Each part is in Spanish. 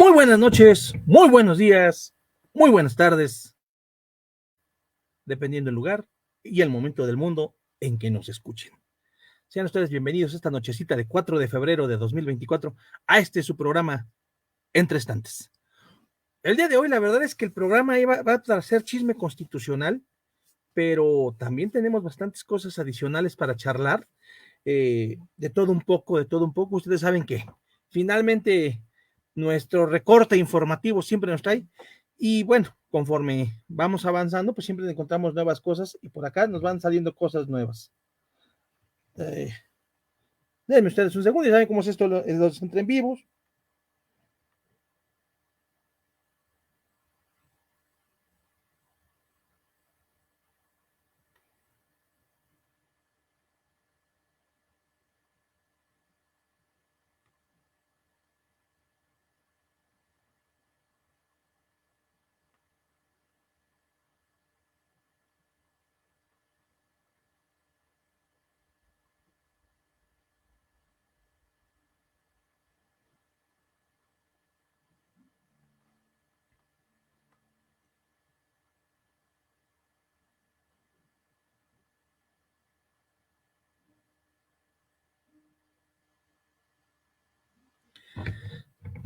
Muy buenas noches, muy buenos días, muy buenas tardes, dependiendo del lugar y el momento del mundo en que nos escuchen. Sean ustedes bienvenidos esta nochecita de 4 de febrero de 2024 a su programa Entre Estantes. El día de hoy la verdad es que el programa va a ser chisme constitucional, pero también tenemos bastantes cosas adicionales para charlar, de todo un poco, de todo un poco. Ustedes saben que finalmente nuestro recorte informativo siempre nos trae, y bueno, conforme vamos avanzando, pues siempre encontramos nuevas cosas y por acá nos van saliendo cosas nuevas. Eh, Denme ustedes un segundo y saben cómo es esto en los entre en vivos.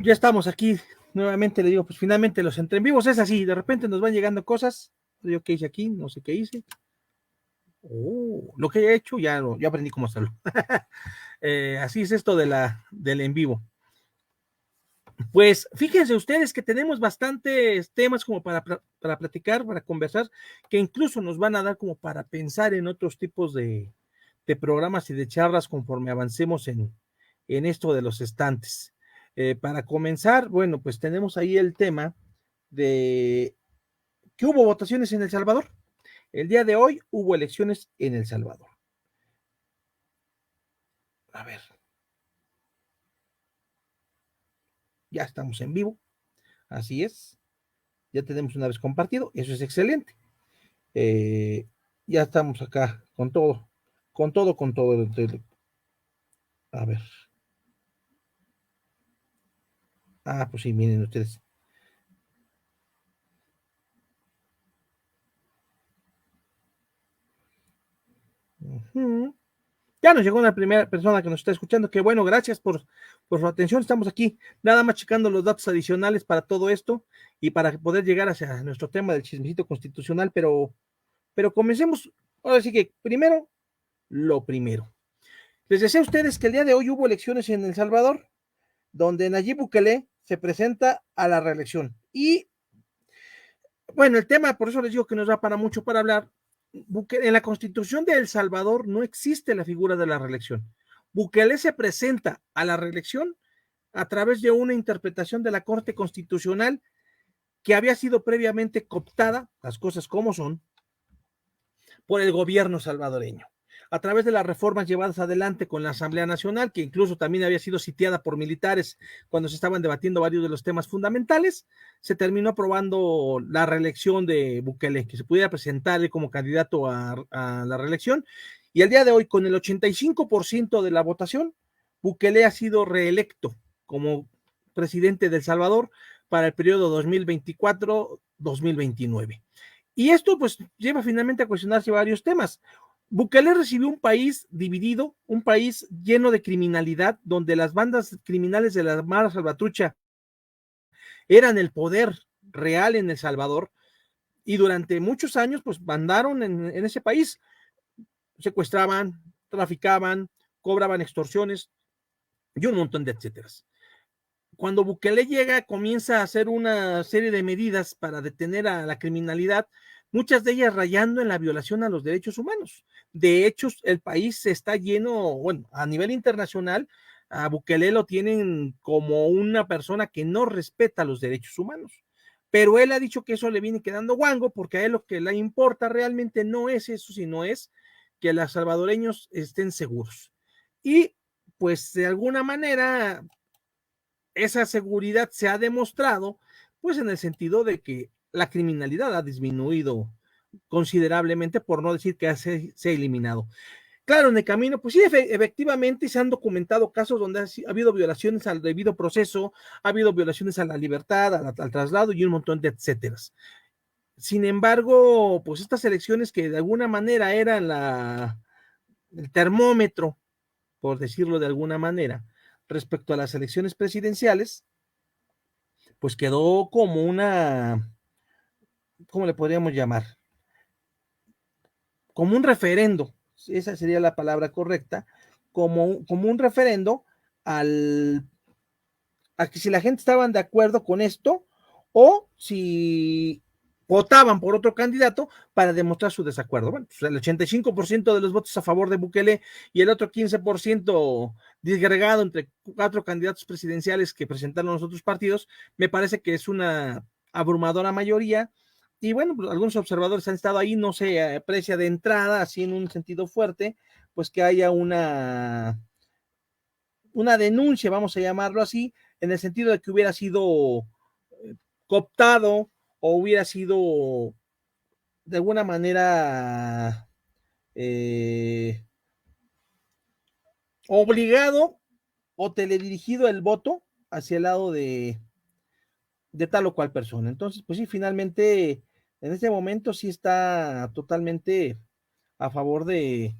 Ya estamos aquí nuevamente. Le digo, pues finalmente los entre en vivos es así, de repente nos van llegando cosas. Yo qué hice aquí, no sé qué hice. Lo que he hecho ya aprendí cómo hacerlo. Así es esto del en vivo. Pues fíjense ustedes que tenemos bastantes temas como para platicar, para conversar, que incluso nos van a dar como para pensar en otros tipos de programas y de charlas conforme avancemos en esto de los estantes. Para comenzar, bueno, pues tenemos ahí el tema de que hubo votaciones en El Salvador. El día de hoy hubo elecciones en El Salvador. A ver, ya estamos en vivo, así es, ya tenemos una vez compartido, eso es excelente. Ya estamos acá con todo, con todo, con todo. A ver. Pues sí, miren ustedes. Uh-huh. Ya nos llegó una primera persona que nos está escuchando. Que bueno, gracias por su atención. Estamos aquí nada más checando los datos adicionales para todo esto y para poder llegar hacia nuestro tema del chismecito constitucional. Pero comencemos. Ahora sí que primero, lo primero. Les decía a ustedes que el día de hoy hubo elecciones en El Salvador, donde Nayib Bukele se presenta a la reelección. Y bueno, el tema, por eso les digo que nos da para mucho para hablar. En la Constitución de El Salvador no existe la figura de la reelección. Bukele se presenta a la reelección a través de una interpretación de la Corte Constitucional que había sido previamente cooptada, las cosas como son, por el gobierno salvadoreño, a través de las reformas llevadas adelante con la Asamblea Nacional, que incluso también había sido sitiada por militares cuando se estaban debatiendo varios de los temas fundamentales. Se terminó aprobando la reelección de Bukele, que se pudiera presentar como candidato a la reelección, y el día de hoy, con el 85% de la votación, Bukele ha sido reelecto como presidente de El Salvador para el periodo 2024-2029. Y esto pues lleva finalmente a cuestionarse varios temas. Bukele recibió un país dividido, un país lleno de criminalidad, donde las bandas criminales de la Mara Salvatrucha eran el poder real en El Salvador, y durante muchos años pues mandaron en ese país, secuestraban, traficaban, cobraban extorsiones y un montón de etcéteras. Cuando Bukele llega, comienza a hacer una serie de medidas para detener a la criminalidad, muchas de ellas rayando en la violación a los derechos humanos. De hecho, el país está lleno, bueno, a nivel internacional, a Bukele lo tienen como una persona que no respeta los derechos humanos. Pero él ha dicho que eso le viene quedando guango, porque a él lo que le importa realmente no es eso, sino es que los salvadoreños estén seguros. Y pues de alguna manera esa seguridad se ha demostrado, pues en el sentido de que la criminalidad ha disminuido considerablemente, por no decir que se ha eliminado. Claro, en el camino, pues sí, efectivamente se han documentado casos donde ha habido violaciones al debido proceso, ha habido violaciones a la libertad, al traslado y un montón de etcéteras. Sin embargo, pues estas elecciones que de alguna manera eran el termómetro, por decirlo de alguna manera, respecto a las elecciones presidenciales, pues quedó como ¿cómo le podríamos llamar? Como un referendo, esa sería la palabra correcta, como un referendo al, a que si la gente estaban de acuerdo con esto o si votaban por otro candidato para demostrar su desacuerdo. Bueno, pues el 85% de los votos a favor de Bukele y el otro 15% disgregado entre 4 candidatos presidenciales que presentaron los otros partidos, me parece que es una abrumadora mayoría. Y bueno, pues algunos observadores han estado ahí, no se aprecia de entrada, así en un sentido fuerte, pues que haya una denuncia, vamos a llamarlo así, en el sentido de que hubiera sido cooptado o hubiera sido de alguna manera obligado o teledirigido el voto hacia el lado de tal o cual persona. Entonces, pues sí, finalmente, en este momento sí está totalmente a favor de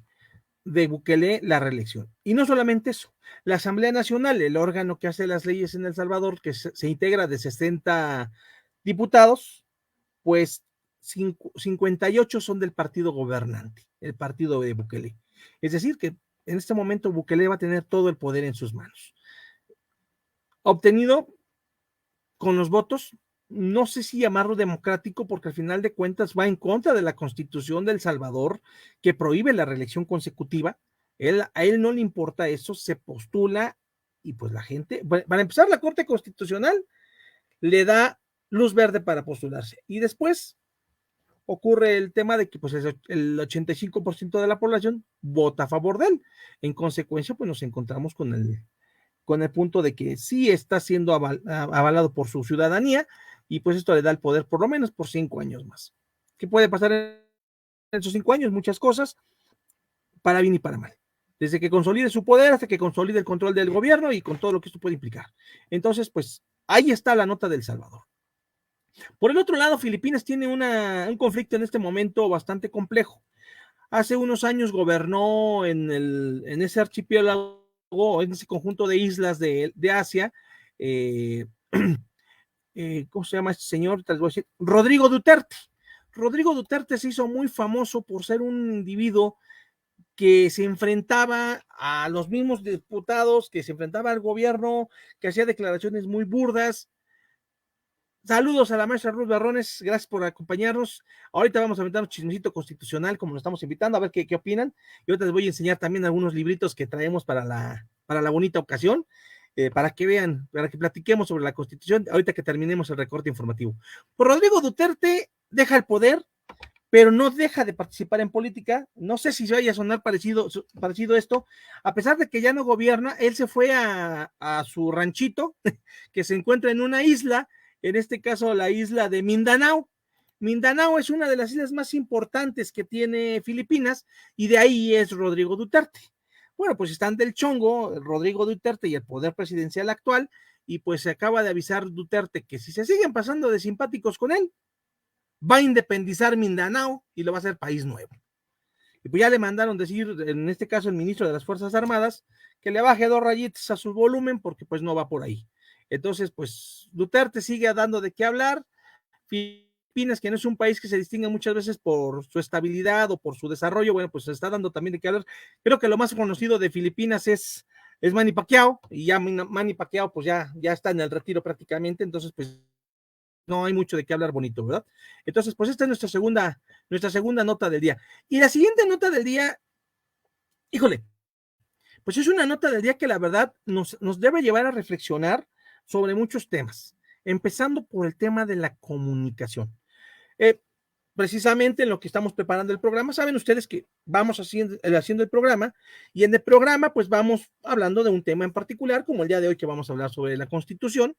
Bukele la reelección. Y no solamente eso, la Asamblea Nacional, el órgano que hace las leyes en El Salvador, que se integra de 60 diputados, pues 58 son del partido gobernante, el partido de Bukele. Es decir, que en este momento Bukele va a tener todo el poder en sus manos. Obtenido con los votos, no sé si llamarlo democrático, porque al final de cuentas va en contra de la Constitución de El Salvador, que prohíbe la reelección consecutiva. A él no le importa eso, se postula y pues la gente, para empezar, la Corte Constitucional le da luz verde para postularse. Y después ocurre el tema de que pues el 85% de la población vota a favor de él. En consecuencia, pues nos encontramos con el punto de que sí está siendo avalado por su ciudadanía y pues esto le da el poder por lo menos por 5 años más. ¿Qué puede pasar en esos 5 años? Muchas cosas, para bien y para mal. Desde que consolide su poder hasta que consolide el control del gobierno y con todo lo que esto puede implicar. Entonces, pues ahí está la nota del Salvador. Por el otro lado, Filipinas tiene un conflicto en este momento bastante complejo. Hace unos años gobernó en ese archipiélago, en ese conjunto de islas de Asia, ¿cómo se llama este señor? Te voy a decir, Rodrigo Duterte. Rodrigo Duterte se hizo muy famoso por ser un individuo que se enfrentaba a los mismos diputados, que se enfrentaba al gobierno, que hacía declaraciones muy burdas. Saludos a la maestra Ruth Barrones, gracias por acompañarnos. Ahorita vamos a meter un chismecito constitucional, como nos estamos invitando, a ver qué opinan. Y ahorita les voy a enseñar también algunos libritos que traemos para la bonita ocasión, para que vean, para que platiquemos sobre la Constitución, ahorita que terminemos el recorte informativo. Pues Rodrigo Duterte deja el poder, pero no deja de participar en política. No sé si se vaya a sonar parecido esto. A pesar de que ya no gobierna, él se fue a su ranchito, que se encuentra en una isla, en este caso la isla de Mindanao. Mindanao es una de las islas más importantes que tiene Filipinas y de ahí es Rodrigo Duterte. Bueno, pues están del chongo Rodrigo Duterte y el poder presidencial actual y pues se acaba de avisar Duterte que si se siguen pasando de simpáticos con él, va a independizar Mindanao y lo va a hacer país nuevo. Y pues ya le mandaron decir, en este caso el ministro de las Fuerzas Armadas, que le baje 2 rayitas a su volumen porque pues no va por ahí. Entonces, pues Duterte sigue dando de qué hablar. Filipinas, que no es un país que se distingue muchas veces por su estabilidad o por su desarrollo, bueno, pues se está dando también de qué hablar. Creo que lo más conocido de Filipinas es Manny Pacquiao, y ya Manny Pacquiao pues ya está en el retiro prácticamente, entonces pues no hay mucho de qué hablar bonito, ¿verdad? Entonces, pues esta es nuestra segunda nota del día. Y la siguiente nota del día, híjole, pues es una nota del día que la verdad nos debe llevar a reflexionar sobre muchos temas, empezando por el tema de la comunicación. Precisamente en lo que estamos preparando el programa, saben ustedes que vamos haciendo el programa y en el programa pues vamos hablando de un tema en particular, como el día de hoy que vamos a hablar sobre la Constitución,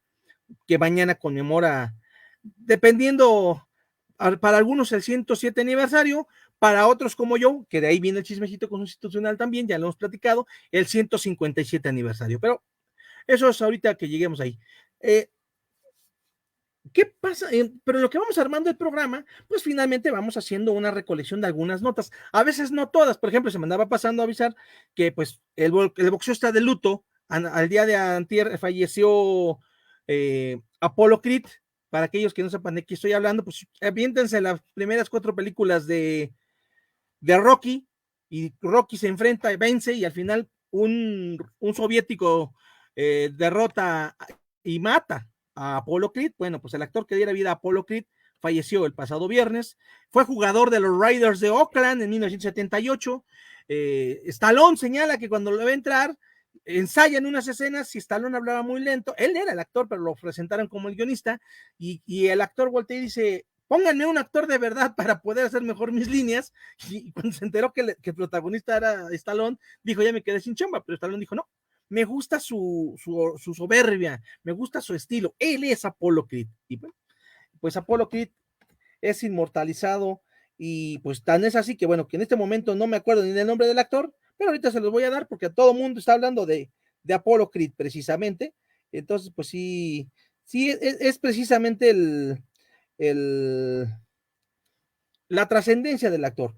que mañana conmemora, dependiendo, para algunos el 107 aniversario, Para otros como yo, que de ahí viene el chismecito constitucional también, ya lo hemos platicado, el 157 aniversario. Pero eso es ahorita que lleguemos ahí. ¿Qué pasa? Pero en lo que vamos armando el programa, pues finalmente vamos haciendo una recolección de algunas notas. A veces no todas. Por ejemplo, se me andaba pasando a avisar que pues el boxeo está de luto. Al día de antier falleció Apollo Creed. Para aquellos que no sepan de qué estoy hablando, pues aviéntense las primeras 4 películas de Rocky, y Rocky se enfrenta, vence, y al final un soviético derrota y mata a Apollo Creed. Bueno, pues el actor que diera vida a Apollo Creed falleció el pasado viernes. Fue jugador de los Raiders de Oakland en 1978. Stallone señala que cuando lo ve entrar, ensayan unas escenas y Stallone hablaba muy lento. Él era el actor, pero lo presentaron como el guionista, y el actor voltea y dice: pónganme un actor de verdad para poder hacer mejor mis líneas. Y cuando se enteró que el protagonista era Stallone, dijo: ya me quedé sin chamba. Pero Stallone dijo: no, me gusta su soberbia, me gusta su estilo, él es Apollo Creed. Y pues Apollo Creed es inmortalizado, y pues tan es así que bueno, que en este momento no me acuerdo ni del nombre del actor, pero ahorita se los voy a dar porque todo el mundo está hablando de Apollo Creed precisamente. Entonces pues sí, es precisamente el, la trascendencia del actor.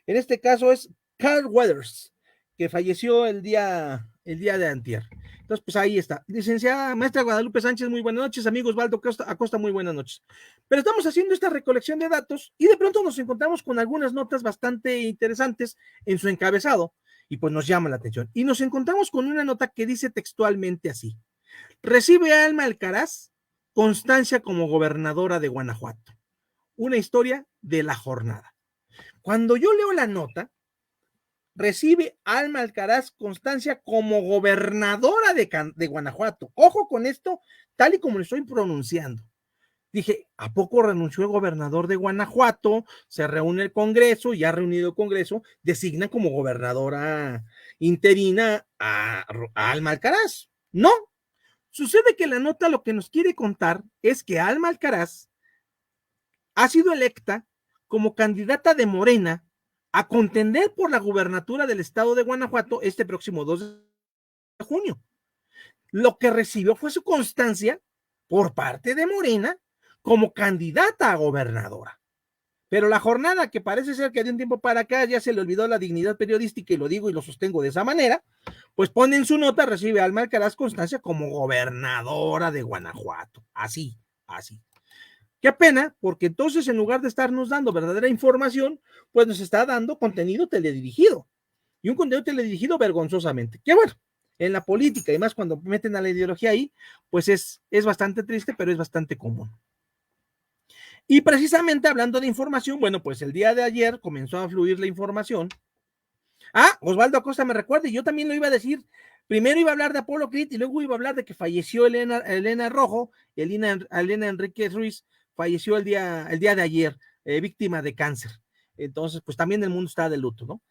En este caso es Carl Weathers, que falleció el día de antier. Entonces, pues ahí está. Licenciada maestra Guadalupe Sánchez, muy buenas noches. Amigos, Osvaldo Acosta, muy buenas noches. Pero estamos haciendo esta recolección de datos y de pronto nos encontramos con algunas notas bastante interesantes en su encabezado, y pues nos llama la atención. Y nos encontramos con una nota que dice textualmente así: recibe Alma Alcaraz constancia como gobernadora de Guanajuato. Una historia de la jornada. Cuando yo leo la nota, recibe Alma Alcaraz constancia como gobernadora de Guanajuato. Ojo con esto, tal y como lo estoy pronunciando. Dije: ¿a poco renunció el gobernador de Guanajuato? Se reúne el Congreso, ya reunido el Congreso, designa como gobernadora interina a Alma Alcaraz. No, sucede que la nota lo que nos quiere contar es que Alma Alcaraz ha sido electa como candidata de Morena a contender por la gubernatura del estado de Guanajuato este próximo 2 de junio. Lo que recibió fue su constancia por parte de Morena como candidata a gobernadora. Pero la jornada, que parece ser que de un tiempo para acá ya se le olvidó la dignidad periodística, y lo digo y lo sostengo de esa manera, pues pone en su nota: recibe Alma Alcaraz constancia como gobernadora de Guanajuato. Así. Qué pena, porque entonces en lugar de estarnos dando verdadera información, pues nos está dando contenido teledirigido, y un contenido teledirigido vergonzosamente. Que bueno, en la política, y más cuando meten a la ideología ahí, pues es bastante triste, pero es bastante común. Y precisamente hablando de información, bueno, pues el día de ayer comenzó a fluir la información. Osvaldo Acosta me recuerda, y yo también lo iba a decir. Primero iba a hablar de Apollo Creed y luego iba a hablar de que falleció Elena Rojo, Elena Enríquez Ruiz, falleció el día de ayer, víctima de cáncer. Entonces, pues también el mundo está de luto, ¿no?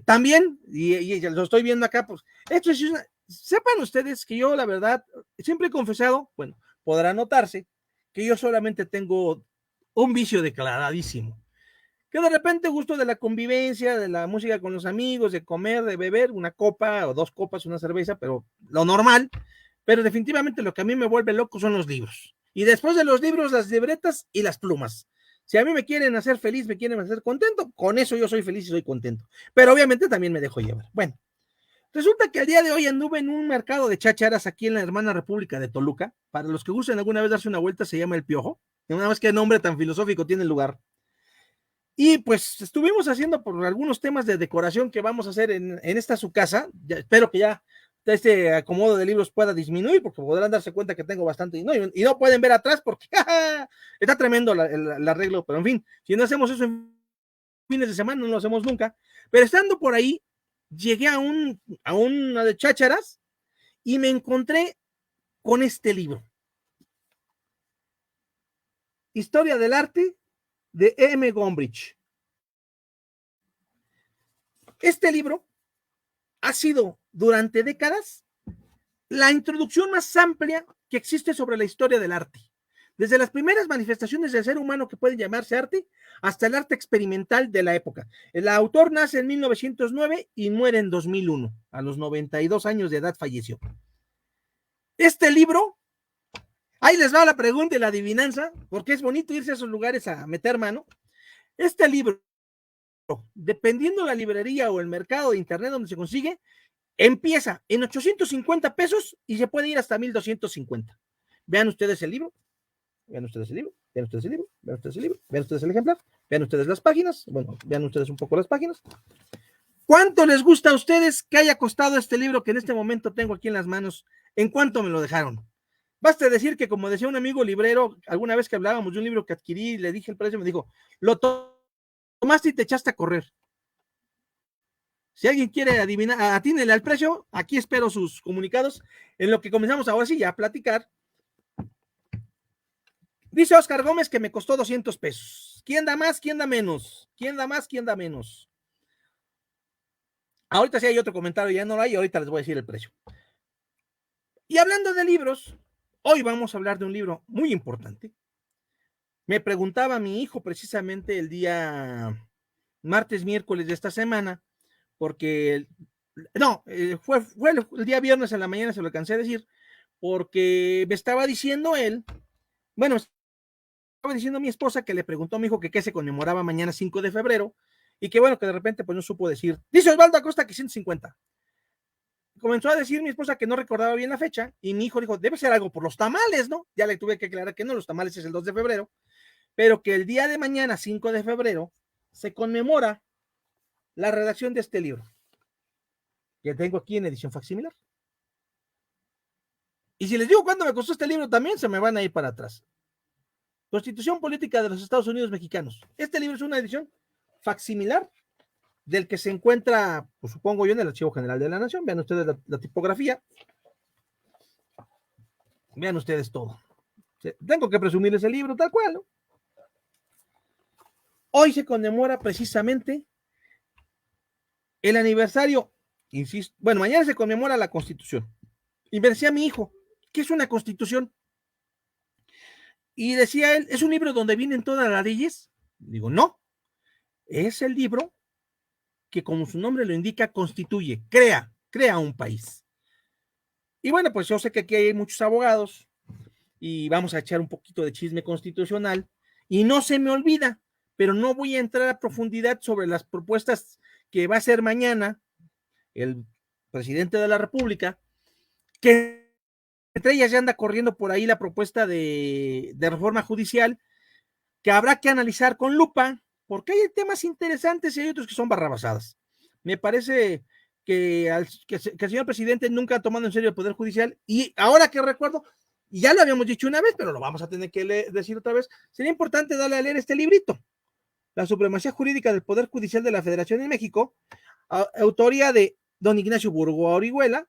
También, y lo estoy viendo acá, pues, esto es sepan ustedes que yo, la verdad, siempre he confesado, bueno, podrá notarse que yo solamente tengo un vicio declaradísimo, que de repente gusto de la convivencia, de la música con los amigos, de comer, de beber una copa o 2 copas, una cerveza, pero lo normal. Pero definitivamente lo que a mí me vuelve loco son los libros. Y después de los libros, las libretas y las plumas. Si a mí me quieren hacer feliz, me quieren hacer contento, con eso yo soy feliz y soy contento. Pero obviamente también me dejo llevar. Bueno, resulta que el día de hoy anduve en un mercado de chácharas aquí en la hermana República de Toluca. Para los que gusten alguna vez darse una vuelta, se llama El Piojo. Nada más que nombre tan filosófico tiene el lugar. Y pues estuvimos haciendo por algunos temas de decoración que vamos a hacer en esta su casa. Ya, espero que ya este acomodo de libros pueda disminuir, porque podrán darse cuenta que tengo bastante, y no pueden ver atrás porque está tremendo el arreglo. Pero en fin, si no hacemos eso en fines de semana, no lo hacemos nunca. Pero estando por ahí, llegué a una de chácharas y me encontré con este libro: Historia del arte de M. Gombrich. Este libro ha sido durante décadas la introducción más amplia que existe sobre la historia del arte. desde las primeras manifestaciones del ser humano que pueden llamarse arte, hasta el arte experimental de la época. El autor nace en 1909 y muere en 2001, a los 92 años de edad falleció. Este libro, ahí les va la pregunta y la adivinanza, porque es bonito irse a esos lugares a meter mano. Este libro, dependiendo de la librería o el mercado de internet donde se consigue, empieza en 850 pesos y se puede ir hasta 1250. Vean ustedes el libro, vean ustedes el libro, vean ustedes el libro, vean ustedes el libro, vean ustedes el ejemplar, vean ustedes las páginas, bueno, vean ustedes un poco las páginas. ¿Cuánto les gusta a ustedes que haya costado este libro que en este momento tengo aquí en las manos? ¿En cuánto me lo dejaron? Basta decir que, como decía un amigo librero, alguna vez que hablábamos de un libro que adquirí y le dije el precio, me dijo, lo tomaste y te echaste a correr. Si alguien quiere adivinar, atínele al precio, aquí espero sus comunicados, en lo que comenzamos ahora sí ya a platicar. Dice Oscar Gómez que me costó 200 pesos. ¿Quién da más? ¿Quién da menos? ¿Quién da más? ¿Quién da menos? Ahorita sí hay otro comentario, ya no lo hay, ahorita les voy a decir el precio. Y hablando de libros, hoy vamos a hablar de un libro muy importante. Me preguntaba mi hijo precisamente el día martes, miércoles de esta semana, porque, no, fue el día viernes en la mañana, se lo alcancé a decir, porque me estaba diciendo él, bueno, estaba diciendo mi esposa que le preguntó a mi hijo que qué se conmemoraba mañana 5 de febrero, y que bueno, que de repente pues no supo decir. Dice Osvaldo Acosta que 150. Comenzó a decir mi esposa que no recordaba bien la fecha, y mi hijo dijo, debe ser algo por los tamales, ¿no? Ya le tuve que aclarar que no, los tamales es el 2 de febrero, pero que el día de mañana, 5 de febrero, se conmemora la redacción de este libro, que tengo aquí en edición facsimilar. Y si les digo cuánto me costó este libro, también se me van a ir para atrás. Constitución Política de los Estados Unidos Mexicanos. Este libro es una edición facsimilar del que se encuentra, pues supongo yo, en el Archivo General de la Nación. Vean ustedes la tipografía. Vean ustedes todo. Tengo que presumir ese libro tal cual, ¿no? Hoy se conmemora precisamente el aniversario, insisto, bueno, mañana se conmemora la Constitución. Y me decía mi hijo, ¿qué es una Constitución? Y decía él, ¿es un libro donde vienen todas las leyes? Digo, no, es el libro que, como su nombre lo indica, constituye, crea un país. Y bueno, pues yo sé que aquí hay muchos abogados y vamos a echar un poquito de chisme constitucional y no se me olvida, pero no voy a entrar a profundidad sobre las propuestas que va a hacer mañana el presidente de la República, que entre ellas ya anda corriendo por ahí la propuesta de reforma judicial, que habrá que analizar con lupa, porque hay temas interesantes y hay otros que son barrabasadas. Me parece que el señor presidente nunca ha tomado en serio el Poder Judicial, y ahora que recuerdo, y ya lo habíamos dicho una vez, pero lo vamos a tener que decir otra vez, sería importante darle a leer este librito, La Supremacía Jurídica del Poder Judicial de la Federación de México, autoría de don Ignacio Burgoa Orihuela.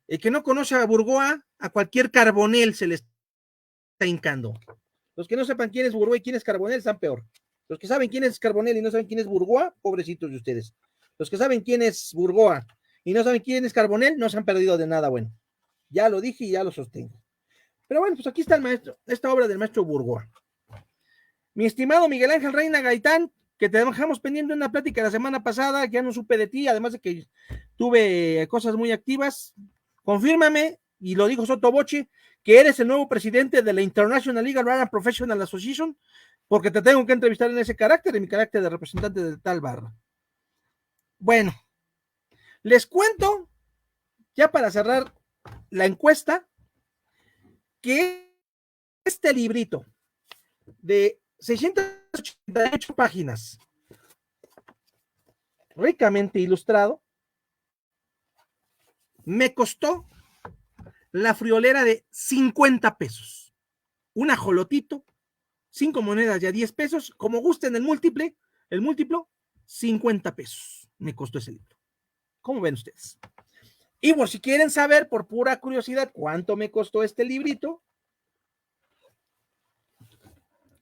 El que no conoce a Burgoa, a cualquier Carbonell se le está hincando. Los que no sepan quién es Burgoa y quién es Carbonell están peor. Los que saben quién es Carbonell y no saben quién es Burgoa, pobrecitos de ustedes. Los que saben quién es Burgoa y no saben quién es Carbonell, no se han perdido de nada bueno. Ya lo dije y ya lo sostengo. Pero bueno, pues aquí está el maestro, esta obra del maestro Burgoa. Mi estimado Miguel Ángel Reina Gaitán, que te dejamos pendiente una plática la semana pasada, que ya no supe de ti, además de que tuve cosas muy activas. Confírmame, y lo dijo Soto Boche, que eres el nuevo presidente de la International Legal Bar and Professional Association, porque te tengo que entrevistar en ese carácter, en mi carácter de representante de tal barra. Bueno, les cuento, ya para cerrar la encuesta, que este librito de 688 páginas, ricamente ilustrado, me costó la friolera de 50 pesos. Un ajolotito, 5 monedas ya 10 pesos, como gusten el múltiplo, 50 pesos me costó ese libro. ¿Cómo ven ustedes? Y por si quieren saber, por pura curiosidad, cuánto me costó este librito,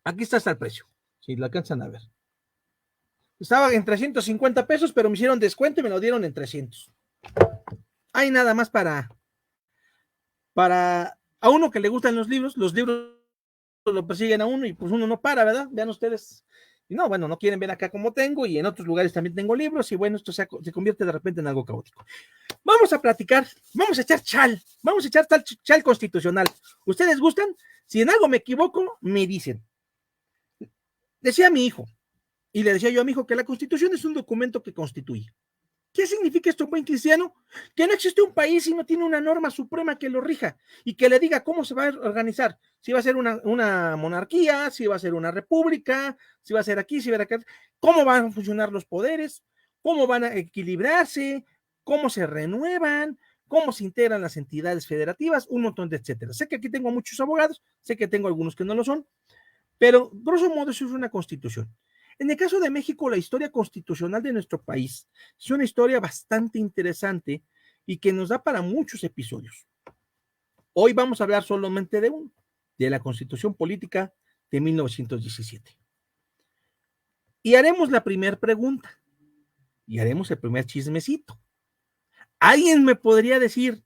aquí está hasta el precio, si lo alcanzan a ver. Estaba en 350 pesos, pero me hicieron descuento y me lo dieron en 300. Hay nada más para a uno que le gustan los libros lo persiguen a uno y pues uno no para, ¿verdad? Vean ustedes. Y no, bueno, no quieren ver acá como tengo y en otros lugares también tengo libros y bueno, esto se convierte de repente en algo caótico. Vamos a platicar, vamos a echar vamos a echar chal constitucional. ¿Ustedes gustan? Si en algo me equivoco, me dicen. Decía mi hijo, y le decía yo a mi hijo que la Constitución es un documento que constituye. ¿Qué significa esto, buen cristiano? Que no existe un país si no tiene una norma suprema que lo rija y que le diga cómo se va a organizar. Si va a ser una monarquía, si va a ser una república, si va a ser aquí, si va a ser acá, cómo van a funcionar los poderes, cómo van a equilibrarse, cómo se renuevan, cómo se integran las entidades federativas, un montón de etcétera. Sé que aquí tengo muchos abogados, sé que tengo algunos que no lo son, pero grosso modo eso es una constitución. En el caso de México, la historia constitucional de nuestro país es una historia bastante interesante y que nos da para muchos episodios. Hoy vamos a hablar solamente de uno, de la Constitución Política de 1917. Y haremos la primera pregunta y haremos el primer chismecito. ¿Alguien me podría decir,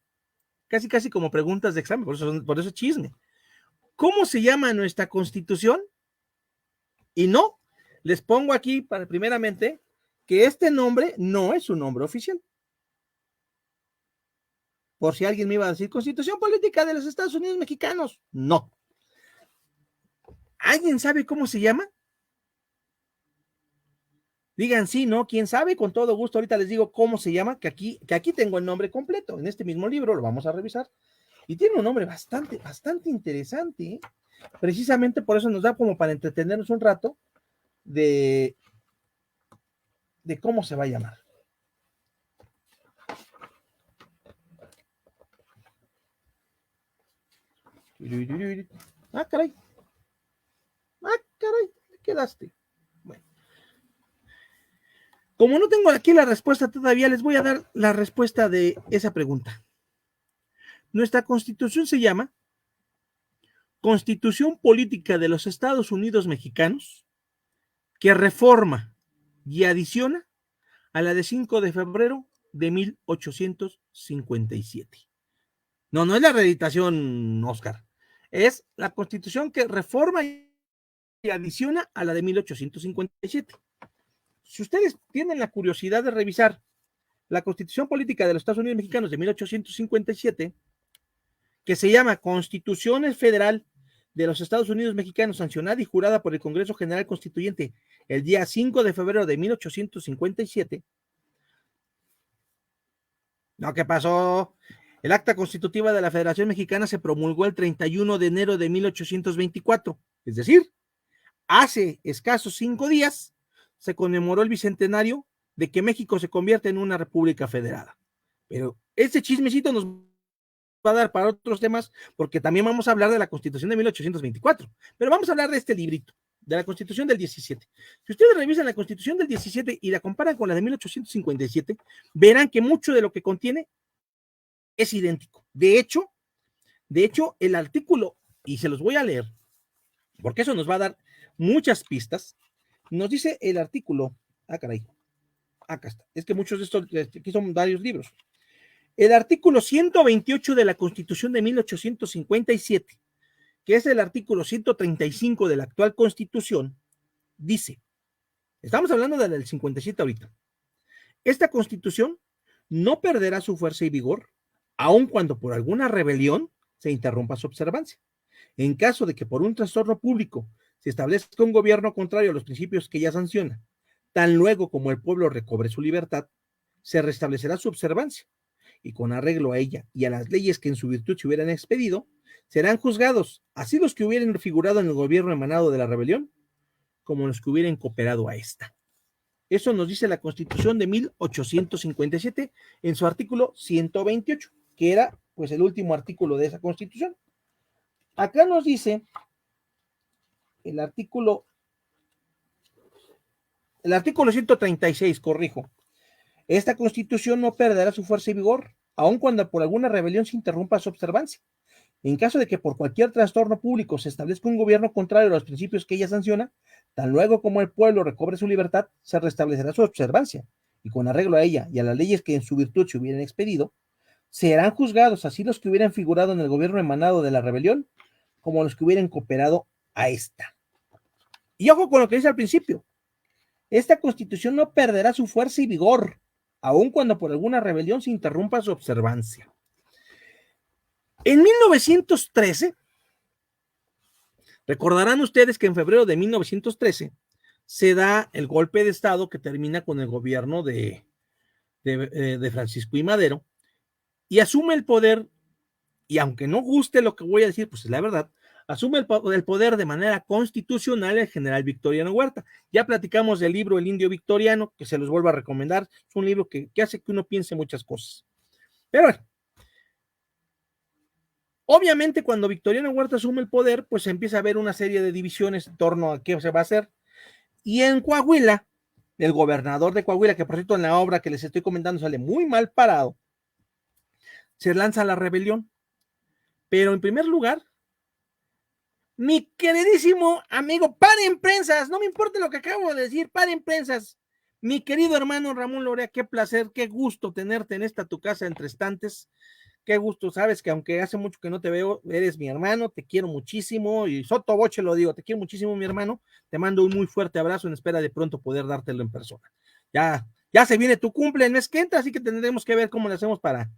casi como preguntas de examen, por eso chisme, cómo se llama nuestra Constitución? Y no, les pongo aquí primeramente que este nombre no es un nombre oficial. Por si alguien me iba a decir, Constitución Política de los Estados Unidos Mexicanos. No. ¿Alguien sabe cómo se llama? Digan sí, no, quién sabe, con todo gusto. Ahorita les digo cómo se llama, que aquí tengo el nombre completo. En este mismo libro lo vamos a revisar. Y tiene un nombre bastante interesante. ¿Eh? Precisamente por eso nos da como para entretenernos un rato de cómo se va a llamar. Ah, caray, ¿qué quedaste? Bueno. Como no tengo aquí la respuesta todavía, les voy a dar la respuesta de esa pregunta. Nuestra Constitución se llama Constitución Política de los Estados Unidos Mexicanos, que reforma y adiciona a la de 5 de febrero de 1857. No es la reeditación, Oscar. Es la Constitución que reforma y adiciona a la de 1857. Si ustedes tienen la curiosidad de revisar la Constitución Política de los Estados Unidos Mexicanos de 1857, que se llama Constitución Federal de los Estados Unidos Mexicanos, sancionada y jurada por el Congreso General Constituyente el día 5 de febrero de 1857. No, ¿qué pasó? El acta constitutiva de la Federación Mexicana se promulgó el 31 de enero de 1824, es decir, hace escasos 5 días se conmemoró el bicentenario de que México se convierte en una república federada. Pero este chismecito nos va a dar para otros temas, porque también vamos a hablar de la Constitución de 1824, pero vamos a hablar de este librito, de la Constitución del 17. Si ustedes revisan la Constitución del 17 y la comparan con la de 1857, verán que mucho de lo que contiene es idéntico. De hecho, el artículo, y se los voy a leer, porque eso nos va a dar muchas pistas, nos dice el artículo, caray, acá está, es que muchos de estos, aquí son varios libros. El artículo 128 de la Constitución de 1857, que es el artículo 135 de la actual Constitución, dice, estamos hablando de la del 57 ahorita, esta Constitución no perderá su fuerza y vigor, aun cuando por alguna rebelión se interrumpa su observancia. En caso de que por un trastorno público se establezca un gobierno contrario a los principios que ella sanciona, tan luego como el pueblo recobre su libertad, se restablecerá su observancia, y con arreglo a ella y a las leyes que en su virtud se hubieran expedido, serán juzgados, así los que hubieran figurado en el gobierno emanado de la rebelión, como los que hubieran cooperado a esta. Eso nos dice la Constitución de 1857 en su artículo 128, que era pues el último artículo de esa Constitución. Acá nos dice el artículo 136, corrijo. Esta Constitución no perderá su fuerza y vigor, aun cuando por alguna rebelión se interrumpa su observancia. En caso de que por cualquier trastorno público se establezca un gobierno contrario a los principios que ella sanciona, tan luego como el pueblo recobre su libertad, se restablecerá su observancia, y con arreglo a ella y a las leyes que en su virtud se hubieran expedido, serán juzgados así los que hubieran figurado en el gobierno emanado de la rebelión, como los que hubieran cooperado a esta. Y ojo con lo que dice al principio. Esta constitución no perderá su fuerza y vigor, aun cuando por alguna rebelión se interrumpa su observancia. En 1913, recordarán ustedes que en febrero de 1913 se da el golpe de Estado que termina con el gobierno de Francisco I. Madero, y asume el poder, y aunque no guste lo que voy a decir, pues es la verdad, asume el poder de manera constitucional el general Victoriano Huerta. Ya platicamos del libro El Indio Victoriano, que se los vuelvo a recomendar, es un libro que hace que uno piense muchas cosas. Pero bueno, obviamente cuando Victoriano Huerta asume el poder, pues empieza a haber una serie de divisiones en torno a qué se va a hacer, y en Coahuila, el gobernador de Coahuila, que por cierto en la obra que les estoy comentando sale muy mal parado, se lanza la rebelión. Pero en primer lugar, mi queridísimo amigo, paren prensas, no me importa lo que acabo de decir, paren prensas. Mi querido hermano Ramón Lorea, qué placer, qué gusto tenerte en esta tu casa entre estantes. Qué gusto, sabes que aunque hace mucho que no te veo, eres mi hermano, te quiero muchísimo y soto boche lo digo, te quiero muchísimo mi hermano, te mando un muy fuerte abrazo en espera de pronto poder dártelo en persona. Ya se viene tu cumple el mes que entra, así que tendremos que ver cómo le hacemos para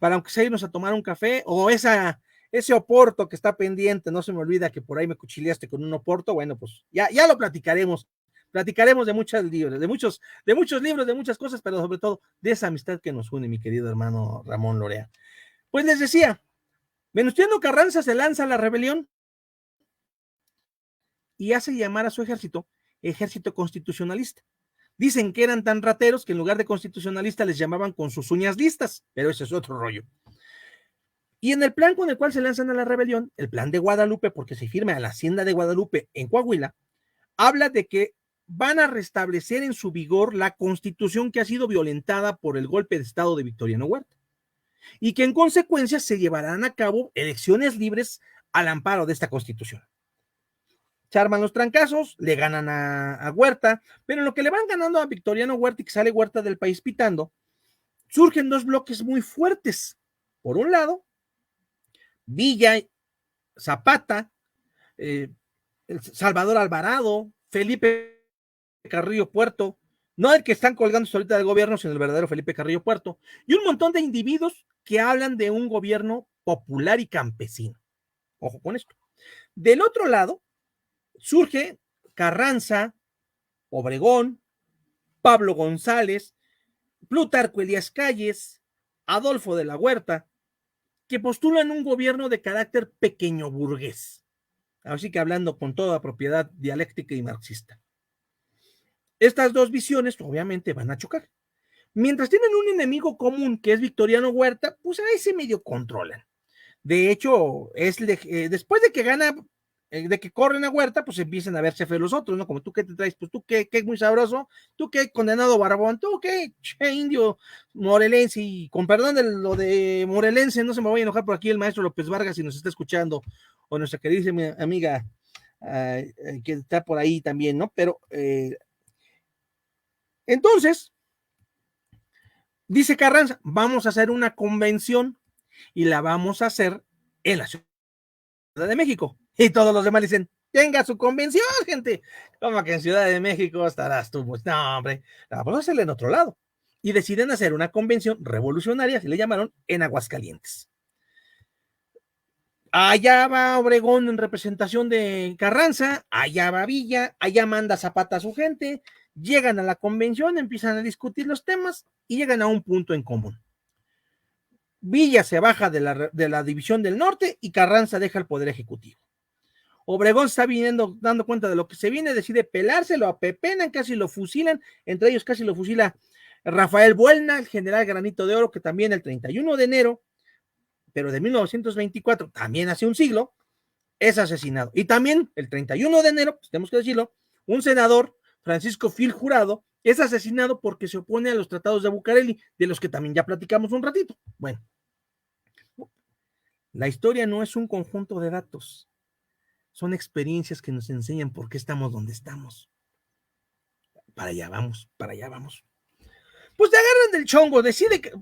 aunque sea irnos a tomar un café o ese oporto que está pendiente, no se me olvida que por ahí me cuchileaste con un oporto, bueno, pues ya lo platicaremos de muchos libros, de muchos libros, de muchas cosas, pero sobre todo de esa amistad que nos une, mi querido hermano Ramón Lorea. Pues les decía, Venustiano Carranza se lanza a la rebelión y hace llamar a su ejército constitucionalista. Dicen que eran tan rateros que en lugar de constitucionalista les llamaban con sus uñas listas, pero ese es otro rollo. Y en el plan con el cual se lanzan a la rebelión, el plan de Guadalupe, porque se firma a la hacienda de Guadalupe en Coahuila, habla de que van a restablecer en su vigor la constitución que ha sido violentada por el golpe de Estado de Victoriano Huerta, y que en consecuencia se llevarán a cabo elecciones libres al amparo de esta constitución. Se arman los trancazos, le ganan a Huerta, pero en lo que le van ganando a Victoriano Huerta y que sale Huerta del país pitando, surgen dos bloques muy fuertes. Por un lado, Villa, Zapata, Salvador Alvarado, Felipe Carrillo Puerto, no el que están colgando ahorita del gobierno, sino el verdadero Felipe Carrillo Puerto, y un montón de individuos que hablan de un gobierno popular y campesino. Ojo con esto. Del otro lado, surge Carranza, Obregón, Pablo González, Plutarco Elías Calles, Adolfo de la Huerta, que postulan un gobierno de carácter pequeño burgués. Así que hablando con toda propiedad dialéctica y marxista. Estas dos visiones obviamente van a chocar. Mientras tienen un enemigo común que es Victoriano Huerta, pues ahí se medio controlan. De hecho, después de que gana, de que corren a Huerta, pues empiezan a verse feos los otros, ¿no? Como tú que te traes, pues tú que es muy sabroso, tú que condenado barbón, tú que indio morelense, y con perdón de lo de morelense, no se me vaya a enojar por aquí el maestro López Vargas si nos está escuchando, o nuestra querida amiga que está por ahí también, ¿no? Pero entonces, dice Carranza, vamos a hacer una convención y la vamos a hacer en la Ciudad de México. Y todos los demás dicen, tenga su convención, gente. Como que en Ciudad de México estarás tú. Pues, no, hombre, la vamos a hacerla en otro lado. Y deciden hacer una convención revolucionaria, así le llamaron, en Aguascalientes. Allá va Obregón en representación de Carranza, allá va Villa, allá manda Zapata a su gente, llegan a la convención, empiezan a discutir los temas y llegan a un punto en común. Villa se baja de la División del Norte y Carranza deja el Poder Ejecutivo. Obregón está dando cuenta de lo que se viene, decide pelárselo, apepenan, casi lo fusilan, entre ellos casi lo fusila Rafael Buelna, el general Granito de Oro, que también el 31 de enero, pero de 1924, también hace un siglo, es asesinado. Y también el 31 de enero, pues tenemos que decirlo, un senador, Francisco Fil Jurado, es asesinado porque se opone a los tratados de Bucareli, de los que también ya platicamos un ratito. Bueno, la historia no es un conjunto de datos, son experiencias que nos enseñan por qué estamos donde estamos. Para allá vamos, para allá vamos. Pues te agarran del chongo, decide que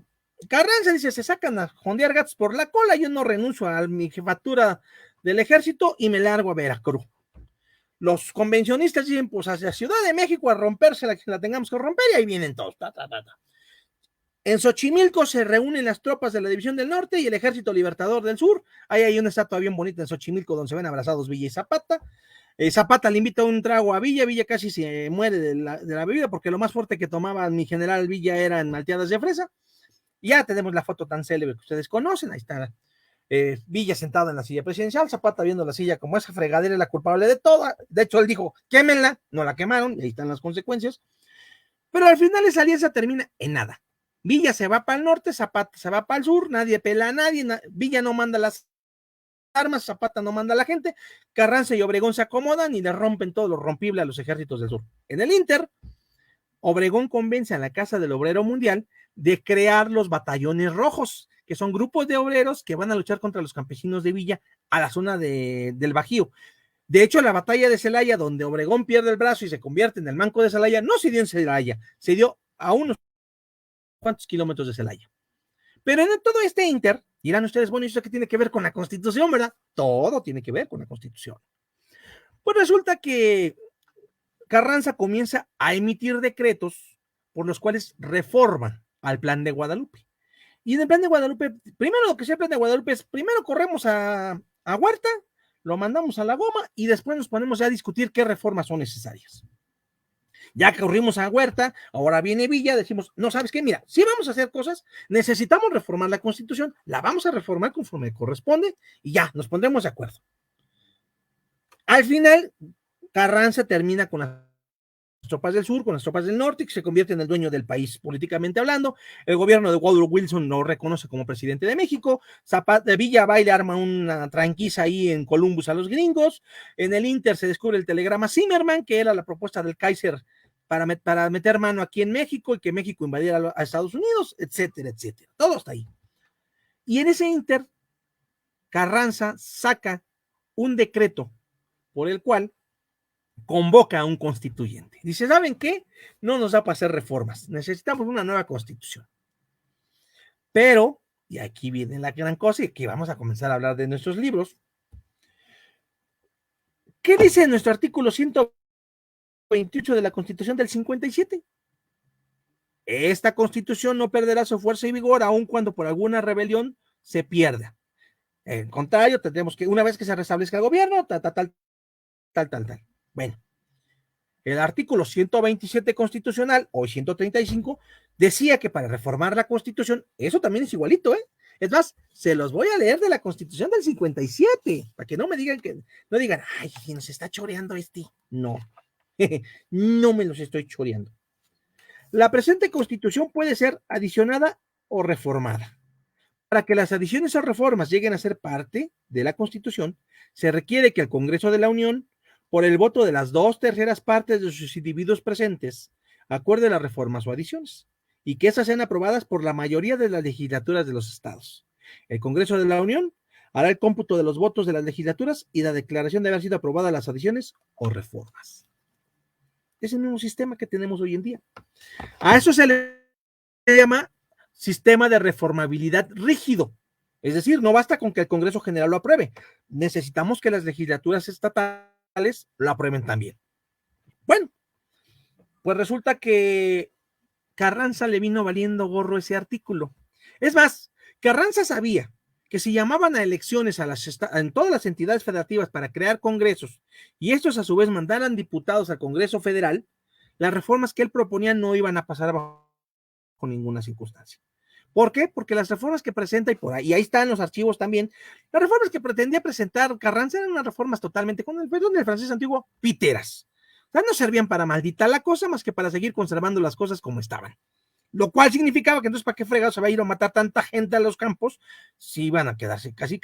Carranza dice, se sacan a jondear gatos por la cola, yo no renuncio a mi jefatura del ejército y me largo a Veracruz. Los convencionistas dicen, pues hacia Ciudad de México a romperse la que la tengamos que romper, y ahí vienen todos. En Xochimilco se reúnen las tropas de la División del Norte y el Ejército Libertador del Sur. Ahí hay una estatua bien bonita en Xochimilco donde se ven abrazados Villa y Zapata. Zapata le invita un trago a Villa, Villa casi se muere de la bebida porque lo más fuerte que tomaba mi general Villa eran malteadas de fresa. Ya tenemos la foto tan célebre que ustedes conocen, ahí está Villa sentado en la silla presidencial, Zapata viendo la silla como esa fregadera es la culpable de todo. De hecho, él dijo, quémenla, no la quemaron, y ahí están las consecuencias. Pero al final esa alianza termina en nada. Villa se va para el norte, Zapata se va para el sur, nadie pela a nadie, Villa no manda las armas, Zapata no manda a la gente, Carranza y Obregón se acomodan y le rompen todo lo rompible a los ejércitos del sur. En el Inter, Obregón convence a la Casa del Obrero Mundial de crear los batallones rojos, que son grupos de obreros que van a luchar contra los campesinos de Villa a la zona del Bajío. De hecho, la batalla de Celaya, donde Obregón pierde el brazo y se convierte en el manco de Celaya, no se dio en Celaya, se dio a unos cuantos kilómetros de Celaya. Pero en todo este Inter, dirán ustedes, bueno, ¿eso qué tiene que ver con la Constitución, verdad? Todo tiene que ver con la Constitución. Pues resulta que Carranza comienza a emitir decretos por los cuales reforman al Plan de Guadalupe. Y en el Plan de Guadalupe, primero lo que sea el Plan de Guadalupe es, primero corremos a Huerta, lo mandamos a la goma y después nos ponemos ya a discutir qué reformas son necesarias. Ya que corrimos a Huerta, ahora viene Villa, decimos, no, ¿sabes qué? Mira, si vamos a hacer cosas, necesitamos reformar la Constitución, la vamos a reformar conforme corresponde y ya, nos pondremos de acuerdo. Al final, Carranza termina con las tropas del sur, con las tropas del norte, que se convierte en el dueño del país políticamente hablando. El gobierno de Woodrow Wilson lo reconoce como presidente de México. Zapata, Villa va y le arma una tranquiza ahí en Columbus a los gringos. En el Inter se descubre el telegrama Zimmerman, que era la propuesta del Kaiser para meter mano aquí en México y que México invadiera a Estados Unidos, etcétera, etcétera. Todo está ahí. Y en ese Inter, Carranza saca un decreto por el cual convoca a un constituyente. Dice, ¿saben qué? No nos da para hacer reformas. Necesitamos una nueva constitución. Pero, y aquí viene la gran cosa, y aquí vamos a comenzar a hablar de nuestros libros. ¿Qué dice nuestro artículo 128 de la Constitución del 57? Esta Constitución no perderá su fuerza y vigor aun cuando por alguna rebelión se pierda. En contrario, tendremos que, una vez que se restablezca el gobierno, tal. Bueno, el artículo 127 constitucional, hoy 135, decía que para reformar la Constitución, eso también es igualito, ¿eh? Es más, se los voy a leer de la Constitución del 57, para que no me digan no digan, ay, nos está choreando este. No, no me los estoy choreando. La presente Constitución puede ser adicionada o reformada. Para que las adiciones o reformas lleguen a ser parte de la Constitución, se requiere que el Congreso de la Unión, por el voto de las 2/3 partes de sus individuos presentes, acuerde las reformas o adiciones, y que esas sean aprobadas por la mayoría de las legislaturas de los estados. El Congreso de la Unión hará el cómputo de los votos de las legislaturas y la declaración de haber sido aprobadas las adiciones o reformas. Es el mismo sistema que tenemos hoy en día. A eso se le llama sistema de reformabilidad rígido. Es decir, no basta con que el Congreso General lo apruebe. Necesitamos que las legislaturas estatales lo aprueben también. Bueno, pues resulta que Carranza le vino valiendo gorro ese artículo. Es más, Carranza sabía que si llamaban a elecciones en todas las entidades federativas para crear congresos y estos a su vez mandaran diputados al Congreso Federal, las reformas que él proponía no iban a pasar bajo ninguna circunstancia. ¿Por qué? Porque las reformas que presenta, y ahí están los archivos también, las reformas que pretendía presentar Carranza eran unas reformas totalmente, con el perdón del francés antiguo, piteras. O sea, no servían para maldita la cosa más que para seguir conservando las cosas como estaban. Lo cual significaba que entonces, ¿para qué fregado se va a ir a matar tanta gente a los campos si iban a quedarse casi?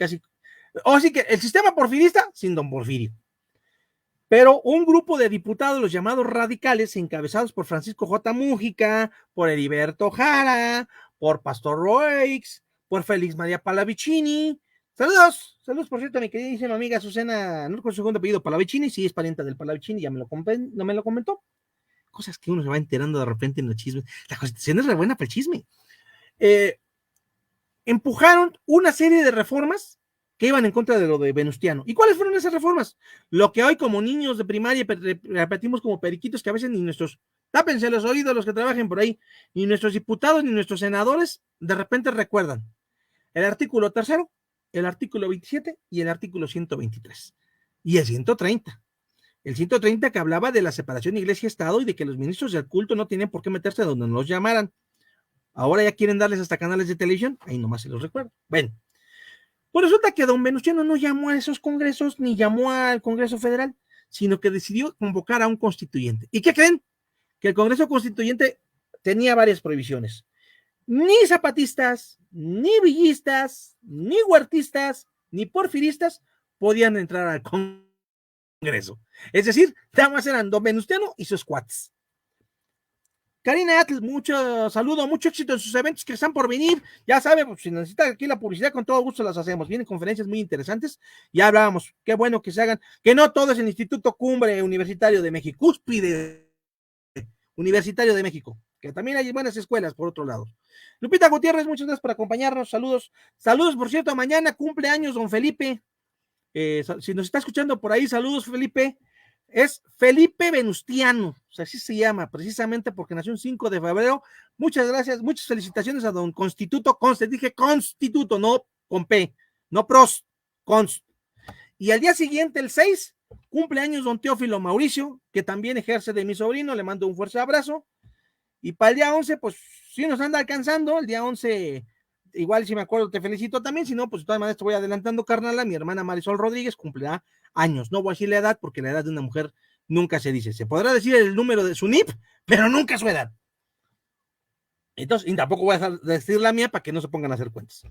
O así que el sistema porfirista sin don Porfirio. Pero un grupo de diputados, los llamados radicales, encabezados por Francisco J. Mújica, por Heriberto Jara, por Pastor Roix, por Félix María Pallavicini. Saludos, por cierto, a mi queridísima amiga Susana, no con su segundo apellido, Pallavicini, sí es parienta del Pallavicini, ya no me lo comentó. Cosas que uno se va enterando de repente en los chismes. La Constitución es re buena para el chisme. Empujaron una serie de reformas que iban en contra de lo de Venustiano. ¿Y cuáles fueron esas reformas? Lo que hoy como niños de primaria repetimos como periquitos, que a veces ni nuestros, tápense los oídos los que trabajen por ahí, ni nuestros diputados ni nuestros senadores de repente recuerdan. El artículo 3, el artículo 27 y el artículo 123. Y el 130. El 130 que hablaba de la separación iglesia-estado y de que los ministros del culto no tenían por qué meterse donde nos llamaran. Ahora ya quieren darles hasta canales de televisión, ahí nomás se los recuerdo. Bueno, pues resulta que don Venustiano no llamó a esos congresos, ni llamó al Congreso Federal, sino que decidió convocar a un constituyente. ¿Y qué creen? Que el Congreso Constituyente tenía varias prohibiciones. Ni zapatistas, ni villistas, ni huertistas, ni porfiristas podían entrar al Congreso. Es decir, nada más eran don Venustiano y sus cuates. Karina Atl, mucho saludo, mucho éxito en sus eventos que están por venir. Ya sabe, pues, si necesita aquí la publicidad, con todo gusto las hacemos. Vienen conferencias muy interesantes. Ya hablábamos, qué bueno que se hagan, que no todo es el Instituto Cumbre Universitario de México, Cúspide Universitario de México, que también hay buenas escuelas por otro lado. Lupita Gutiérrez, muchas gracias por acompañarnos. Saludos. Saludos, por cierto, mañana cumpleaños don Felipe. Si nos está escuchando por ahí, saludos, Felipe. Es Felipe Venustiano, o sea, así se llama, precisamente porque nació el 5 de febrero. Muchas gracias, muchas felicitaciones a don Constituto Const, dije Constituto, no con P, no pros, Const. Y al día siguiente, el 6, cumpleaños don Teófilo Mauricio, que también ejerce de mi sobrino, le mando un fuerte abrazo. Y para el día 11, pues sí nos anda alcanzando, el día 11, igual si me acuerdo te felicito también, si no, pues de todas maneras te voy adelantando, carnala, mi hermana Marisol Rodríguez cumplirá años, no voy a decir la edad, porque la edad de una mujer nunca se dice, se podrá decir el número de su NIP, pero nunca su edad. Entonces, y tampoco voy a decir la mía para que no se pongan a hacer cuentas.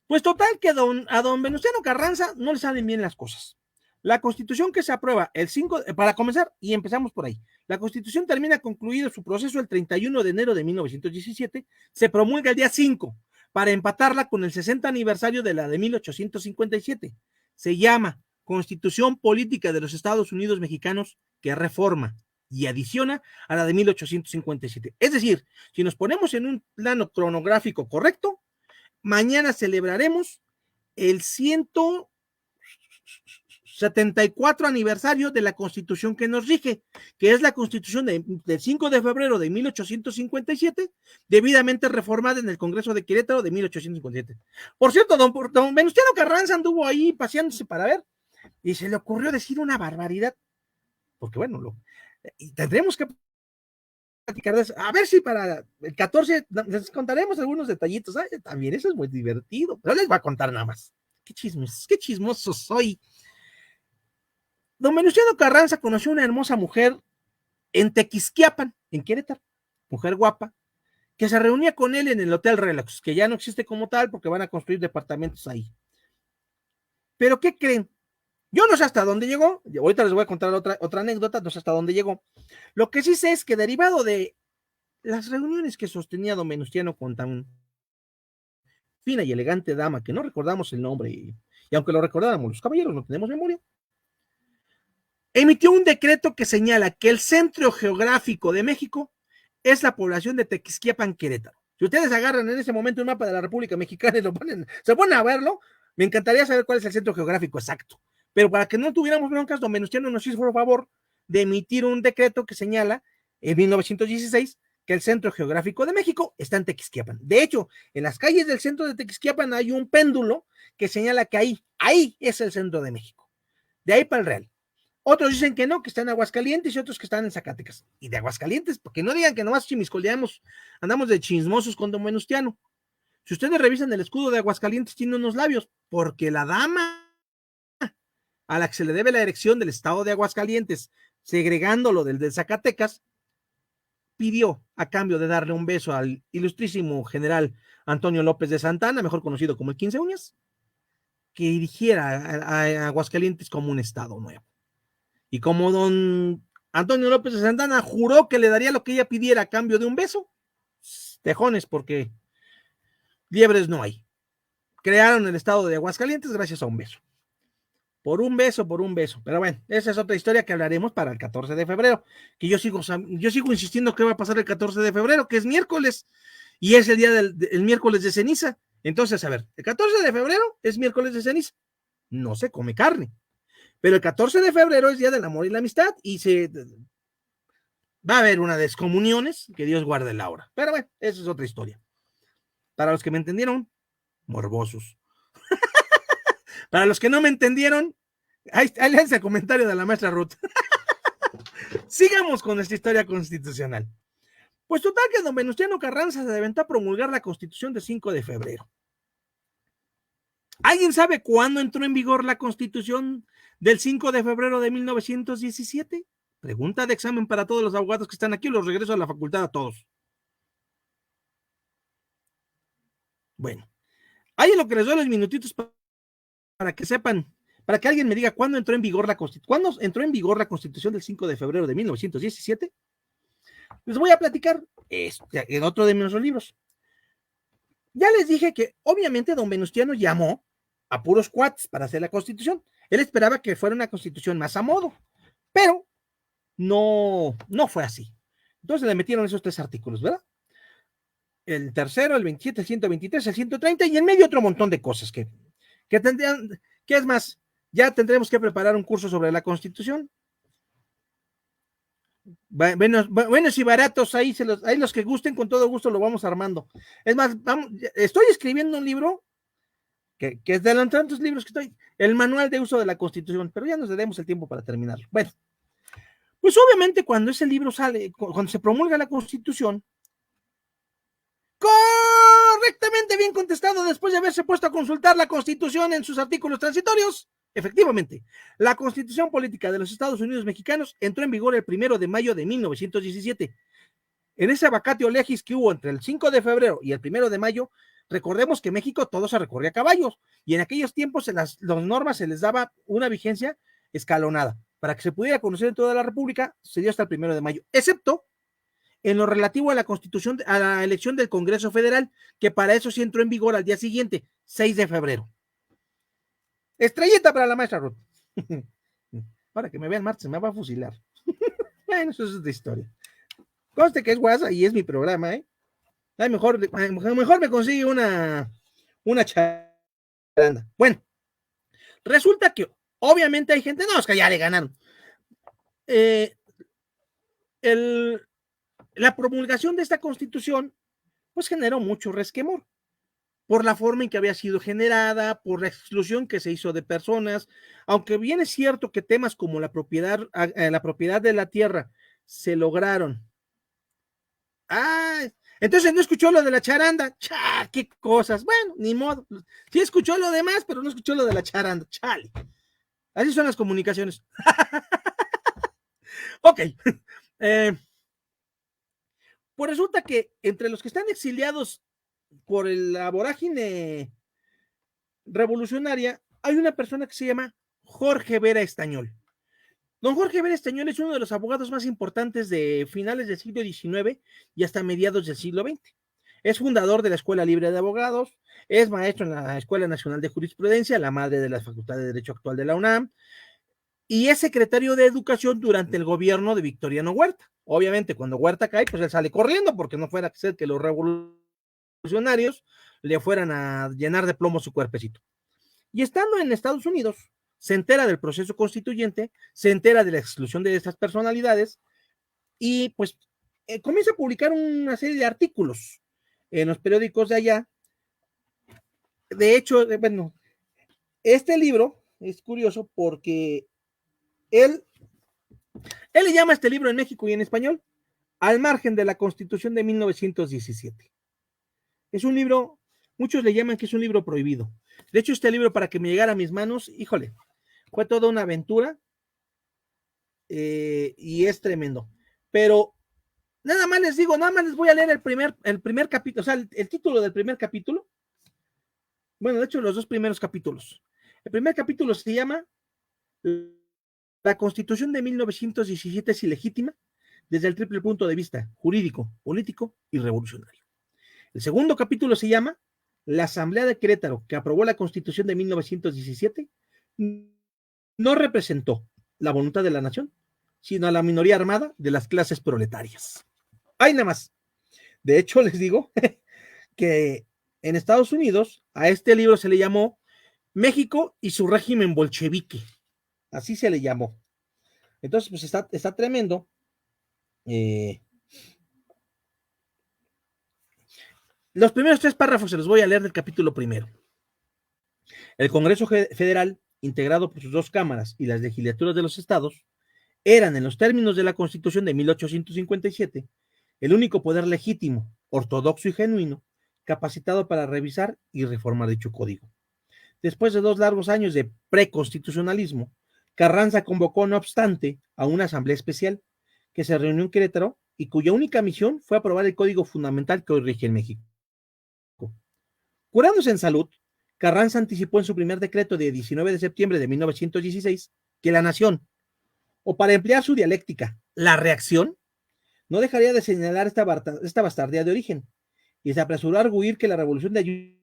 Pues total que a don Venustiano Carranza no le salen bien las cosas. La Constitución que se aprueba el 5, para comenzar, y empezamos por ahí, la Constitución termina concluido su proceso el 31 de enero de 1917, se promulga el día 5, para empatarla con el 60 aniversario de la de 1857. Se llama Constitución Política de los Estados Unidos Mexicanos, que reforma y adiciona a la de 1857. Es decir, si nos ponemos en un plano cronográfico correcto, mañana celebraremos el 174 aniversario de la Constitución que nos rige, que es la Constitución del 5 de febrero de 1857, debidamente reformada en el Congreso de Querétaro de 1857. Por cierto, don Venustiano Carranza anduvo ahí paseándose para ver, y se le ocurrió decir una barbaridad, porque bueno, y tendremos que platicar de eso. A ver si para el 14 les contaremos algunos detallitos. Ay, también eso es muy divertido, pero les voy a contar nada más. Qué chismoso soy. Don Venustiano Carranza conoció una hermosa mujer en Tequisquiapan, en Querétaro, mujer guapa, que se reunía con él en el Hotel Relax, que ya no existe como tal porque van a construir departamentos ahí. Pero ¿qué creen? Yo no sé hasta dónde llegó, ahorita les voy a contar otra anécdota, no sé hasta dónde llegó. Lo que sí sé es que derivado de las reuniones que sostenía don Venustiano con tan fina y elegante dama, que no recordamos el nombre, y aunque lo recordáramos los caballeros, no tenemos memoria, emitió un decreto que señala que el centro geográfico de México es la población de Tequisquiapan, Querétaro. Si ustedes agarran en ese momento un mapa de la República Mexicana y se ponen a verlo, me encantaría saber cuál es el centro geográfico exacto. Pero para que no tuviéramos broncas, don Venustiano nos hizo por favor de emitir un decreto que señala en 1916 que el centro geográfico de México está en Tequisquiapan. De hecho, en las calles del centro de Tequisquiapan hay un péndulo que señala que ahí es el centro de México. De ahí para el Real. Otros dicen que no, que están en Aguascalientes y otros que están en Zacatecas. Y de Aguascalientes, porque no digan que nomás chimiscoleamos, andamos de chismosos con don Venustiano. Si ustedes revisan el escudo de Aguascalientes, tiene unos labios, porque la dama a la que se le debe la erección del estado de Aguascalientes, segregándolo del de Zacatecas, pidió a cambio de darle un beso al ilustrísimo general Antonio López de Santana, mejor conocido como el 15 Uñas, que dirigiera a Aguascalientes como un estado nuevo. Y como don Antonio López de Santana juró que le daría lo que ella pidiera a cambio de un beso, tejones, porque liebres no hay. Crearon el estado de Aguascalientes gracias a un beso. Por un beso. Pero bueno, esa es otra historia que hablaremos para el 14 de febrero. Que yo sigo insistiendo que va a pasar el 14 de febrero, que es miércoles, y es el día del miércoles de ceniza. Entonces, a ver, el 14 de febrero es miércoles de ceniza, no se come carne, pero el 14 de febrero es día del amor y la amistad y va a haber una descomuniones, que Dios guarde la hora. Pero bueno, esa es otra historia. Para los que me entendieron, morbosos. Para los que no me entendieron, ahí lees el comentario de la maestra Ruth. Sigamos con esta historia constitucional. Pues total que don Venustiano Carranza se aventó a promulgar la Constitución del 5 de febrero. ¿Alguien sabe cuándo entró en vigor la Constitución del 5 de febrero de 1917? Pregunta de examen para todos los abogados que están aquí, los regreso a la facultad a todos. Bueno, ahí en lo que les doy los minutitos para que sepan, para que alguien me diga cuándo entró en vigor la Constitución. ¿Cuándo entró en vigor la Constitución del 5 de febrero de 1917? Les voy a platicar en otro de nuestros libros. Ya les dije que obviamente don Venustiano llamó a puros cuates para hacer la Constitución. Él esperaba que fuera una Constitución más a modo, pero no fue así. Entonces le metieron esos 3 artículos, ¿verdad? El tercero, el 27, el 123, el 130 y en medio otro montón de cosas que tendrían, que es más, ya tendremos que preparar un curso sobre la Constitución. Buenos y baratos, ahí los que gusten, con todo gusto lo vamos armando. Es más, estoy escribiendo un libro que es de los tantos libros que estoy, el manual de uso de la Constitución, pero ya nos daremos el tiempo para terminarlo. Bueno, pues obviamente cuando ese libro sale, cuando se promulga la Constitución, correctamente bien contestado después de haberse puesto a consultar la Constitución en sus artículos transitorios. Efectivamente, la Constitución Política de los Estados Unidos Mexicanos entró en vigor el 1 de mayo de 1917. En ese vacatio legis que hubo entre el 5 de febrero y el 1 de mayo, recordemos que México todo se recorría a caballos y en aquellos tiempos las normas se les daba una vigencia escalonada. Para que se pudiera conocer en toda la República, se dio hasta el 1 de mayo, excepto en lo relativo a la Constitución, a la elección del Congreso Federal, que para eso sí entró en vigor al día siguiente, 6 de febrero. Estrellita para la maestra Ruth. Ahora que me vean martes, me va a fusilar. Bueno, eso es otra historia. Conste que es WhatsApp y es mi programa, ¿eh? Ay, mejor me consigue una charanda. Bueno, resulta que obviamente hay gente, no, es que ya le ganaron. La promulgación de esta Constitución pues generó mucho resquemor por la forma en que había sido generada, por la exclusión que se hizo de personas, aunque bien es cierto que temas como la propiedad de la tierra se lograron. Entonces no escuchó lo de la charanda. ¡Qué cosas! Bueno, ni modo. Sí escuchó lo demás, pero no escuchó lo de la charanda. ¡Chale! Así son las comunicaciones. Ok. Pues resulta que entre los que están exiliados por la vorágine revolucionaria, hay una persona que se llama Jorge Vera Estañol. Don Jorge Vera Estañol es uno de los abogados más importantes de finales del siglo XIX y hasta mediados del siglo XX. Es fundador de la Escuela Libre de Abogados, es maestro en la Escuela Nacional de Jurisprudencia, la madre de la Facultad de Derecho actual de la UNAM, y es secretario de Educación durante el gobierno de Victoriano Huerta. Obviamente, cuando Huerta cae, pues él sale corriendo, porque no fuera a ser que los revolucionarios le fueran a llenar de plomo su cuerpecito. Y estando en Estados Unidos, se entera del proceso constituyente, se entera de la exclusión de estas personalidades y pues comienza a publicar una serie de artículos en los periódicos de allá. De hecho, bueno, este libro es curioso porque él le llama a este libro en México y en español Al margen de la Constitución de 1917. Es un libro, muchos le llaman que es un libro prohibido. De hecho, este libro para que me llegara a mis manos, híjole, fue toda una aventura y es tremendo. Pero nada más les digo, nada más les voy a leer el primer capítulo, o sea, el título del primer capítulo. Bueno, de hecho, los 2 primeros capítulos. El primer capítulo se llama La Constitución de 1917 es ilegítima desde el triple punto de vista jurídico, político y revolucionario. El segundo capítulo se llama La Asamblea de Querétaro, que aprobó la Constitución de 1917, no representó la voluntad de la nación, sino a la minoría armada de las clases proletarias. Hay nada más. De hecho, les digo que en Estados Unidos a este libro se le llamó México y su régimen bolchevique. Así se le llamó. Entonces, pues está tremendo. Los primeros 3 párrafos se los voy a leer del capítulo primero. El Congreso Federal, integrado por sus 2 cámaras y las legislaturas de los estados, eran, en los términos de la Constitución de 1857, el único poder legítimo, ortodoxo y genuino, capacitado para revisar y reformar dicho código. Después de 2 largos años de preconstitucionalismo, Carranza convocó, no obstante, a una asamblea especial que se reunió en Querétaro y cuya única misión fue aprobar el código fundamental que hoy rige en México. Curándose en salud, Carranza anticipó en su primer decreto de 19 de septiembre de 1916 que la nación, o para emplear su dialéctica, la reacción, no dejaría de señalar esta bastardía de origen, y se apresuró a arguir que la revolución de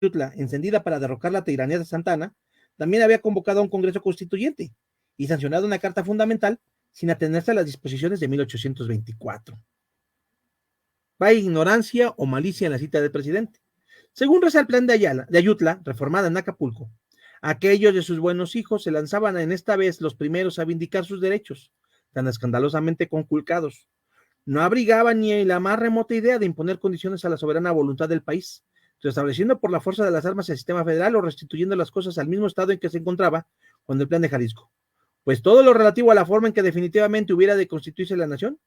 Ayutla, encendida para derrocar la tiranía de Santa Anna, también había convocado a un Congreso Constituyente y sancionado una Carta Fundamental sin atenerse a las disposiciones de 1824. Vaya ignorancia o malicia en la cita del presidente. Según reza el plan de Ayutla, reformada en Acapulco, aquellos de sus buenos hijos se lanzaban en esta vez los primeros a vindicar sus derechos, tan escandalosamente conculcados. No abrigaban ni la más remota idea de imponer condiciones a la soberana voluntad del país, restableciendo por la fuerza de las armas el sistema federal o restituyendo las cosas al mismo estado en que se encontraba cuando el plan de Jalisco. Pues todo lo relativo a la forma en que definitivamente hubiera de constituirse la nación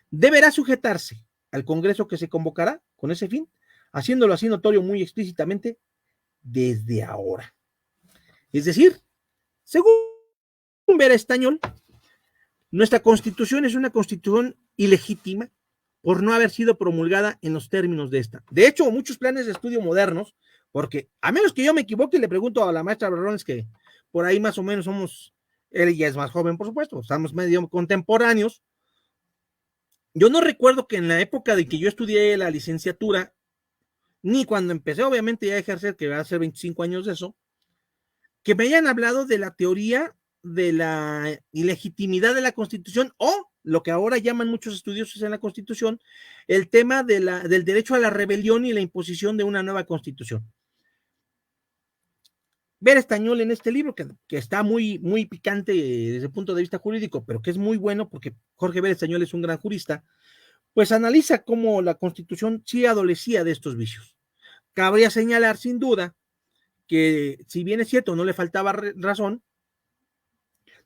deberá sujetarse al Congreso que se convocará con ese fin, haciéndolo así notorio muy explícitamente desde ahora. Es decir, según Vera Estañol, nuestra constitución es una constitución ilegítima por no haber sido promulgada en los términos de esta. De hecho, muchos planes de estudio modernos, porque a menos que yo me equivoque, le pregunto a la maestra Berrones, que por ahí más o menos somos, él ya es más joven, por supuesto, estamos medio contemporáneos. Yo no recuerdo que en la época de que yo estudié la licenciatura, ni cuando empecé obviamente ya a ejercer, que va a ser 25 años de eso, que me hayan hablado de la teoría de la ilegitimidad de la Constitución o lo que ahora llaman muchos estudiosos en la Constitución, el tema del derecho a la rebelión y la imposición de una nueva Constitución. Vera Estañol en este libro, que está muy, muy picante desde el punto de vista jurídico, pero que es muy bueno porque Jorge Vera Estañol es un gran jurista, pues analiza cómo la Constitución sí adolecía de estos vicios. Cabría señalar sin duda que si bien es cierto, no le faltaba razón,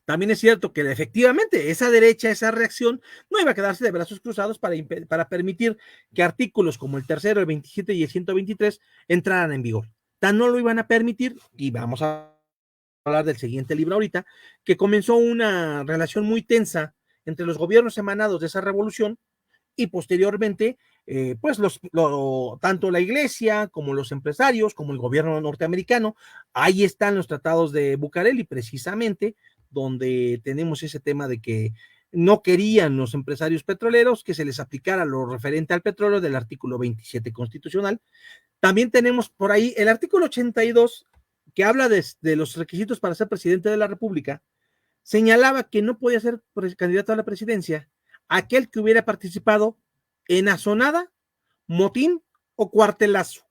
también es cierto que efectivamente esa derecha, esa reacción, no iba a quedarse de brazos cruzados para permitir que artículos como el tercero, el 27 y el 123 entraran en vigor. Tan no lo iban a permitir, y vamos a hablar del siguiente libro ahorita, que comenzó una relación muy tensa entre los gobiernos emanados de esa revolución y posteriormente, pues tanto la iglesia como los empresarios, como el gobierno norteamericano, ahí están los tratados de Bucareli precisamente, donde tenemos ese tema de que no querían los empresarios petroleros que se les aplicara lo referente al petróleo del artículo 27 constitucional. También tenemos por ahí el artículo 82, que habla de los requisitos para ser presidente de la República, señalaba que no podía ser candidato a la presidencia aquel que hubiera participado en azonada, motín o cuartelazo.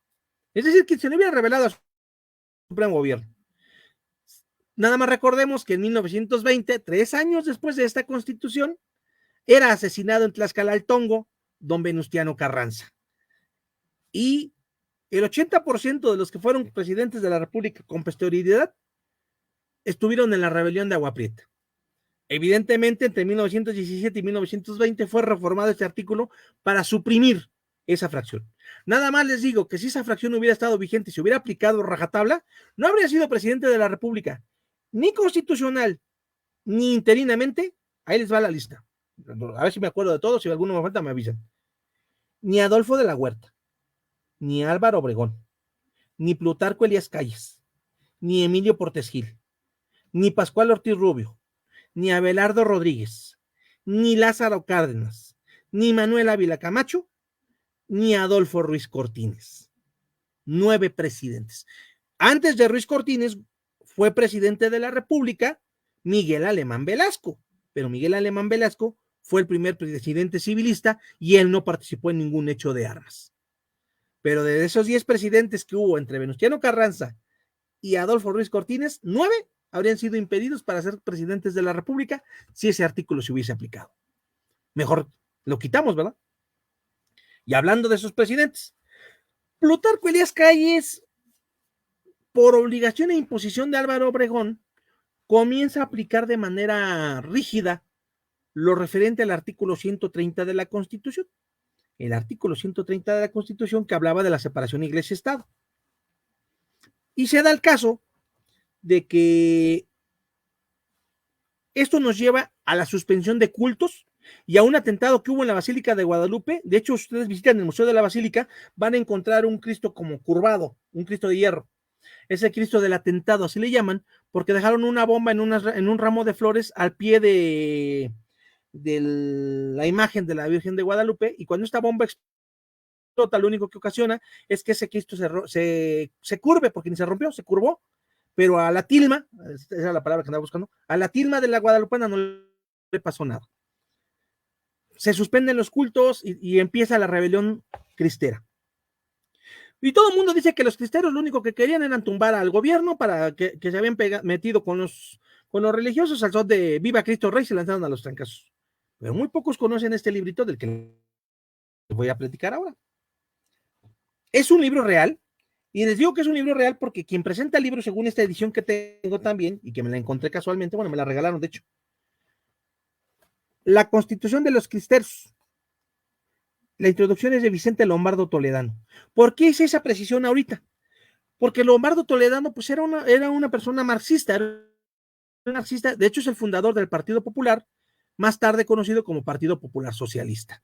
Es decir, que se le hubiera revelado a su Supremo Gobierno. Nada más recordemos que en 1920, 3 años después de esta constitución, era asesinado en Tlaxcala-Altongo don Venustiano Carranza. Y el 80% de los que fueron presidentes de la República con posterioridad estuvieron en la rebelión de Agua Prieta. Evidentemente, entre 1917 y 1920 fue reformado este artículo para suprimir esa fracción. Nada más les digo que si esa fracción hubiera estado vigente, si hubiera aplicado rajatabla, no habría sido presidente de la República, ni constitucional, ni interinamente. Ahí les va la lista. A ver si me acuerdo de todos, si alguno me falta me avisan. Ni Adolfo de la Huerta, ni Álvaro Obregón, ni Plutarco Elías Calles, ni Emilio Portes Gil, ni Pascual Ortiz Rubio, ni Abelardo Rodríguez, ni Lázaro Cárdenas, ni Manuel Ávila Camacho, ni Adolfo Ruiz Cortines. 9 presidentes. Antes de Ruiz Cortines fue presidente de la República Miguel Alemán Velasco, pero Miguel Alemán Velasco fue el primer presidente civilista y él no participó en ningún hecho de armas. pero de esos 10 presidentes que hubo entre Venustiano Carranza y Adolfo Ruiz Cortines, 9 habrían sido impedidos para ser presidentes de la República si ese artículo se hubiese aplicado. Mejor lo quitamos, ¿verdad? Y hablando de esos presidentes, Plutarco Elías Calles, por obligación e imposición de Álvaro Obregón, comienza a aplicar de manera rígida lo referente al artículo 130 de la Constitución. El artículo 130 de la Constitución que hablaba de la separación Iglesia-Estado. Y se da el caso de que esto nos lleva a la suspensión de cultos y a un atentado que hubo en la Basílica de Guadalupe. De hecho, ustedes visitan el Museo de la Basílica, van a encontrar un Cristo como curvado, un Cristo de hierro. Es el Cristo del atentado, así le llaman, porque dejaron una bomba en un ramo de flores al pie de la imagen de la Virgen de Guadalupe, y cuando esta bomba explota, lo único que ocasiona es que ese Cristo se curve, porque ni se rompió, se curvó, pero a la tilma, esa era la palabra que andaba buscando, a la tilma de la guadalupana no le pasó nada. Se suspenden los cultos y empieza la rebelión cristera. Y todo el mundo dice que los cristeros lo único que querían era tumbar al gobierno para que se habían metido con los religiosos al son de Viva Cristo Rey, se lanzaron a los trancazos. Pero muy pocos conocen este librito del que les voy a platicar ahora. Es un libro real, y les digo que es un libro real porque quien presenta el libro, según esta edición que tengo también, y que me la encontré casualmente, bueno, me la regalaron de hecho, La Constitución de los Cristeros. La introducción es de Vicente Lombardo Toledano. ¿Por qué hice esa precisión ahorita? Porque Lombardo Toledano pues era una persona marxista, de hecho es el fundador del Partido Popular, más tarde conocido como Partido Popular Socialista.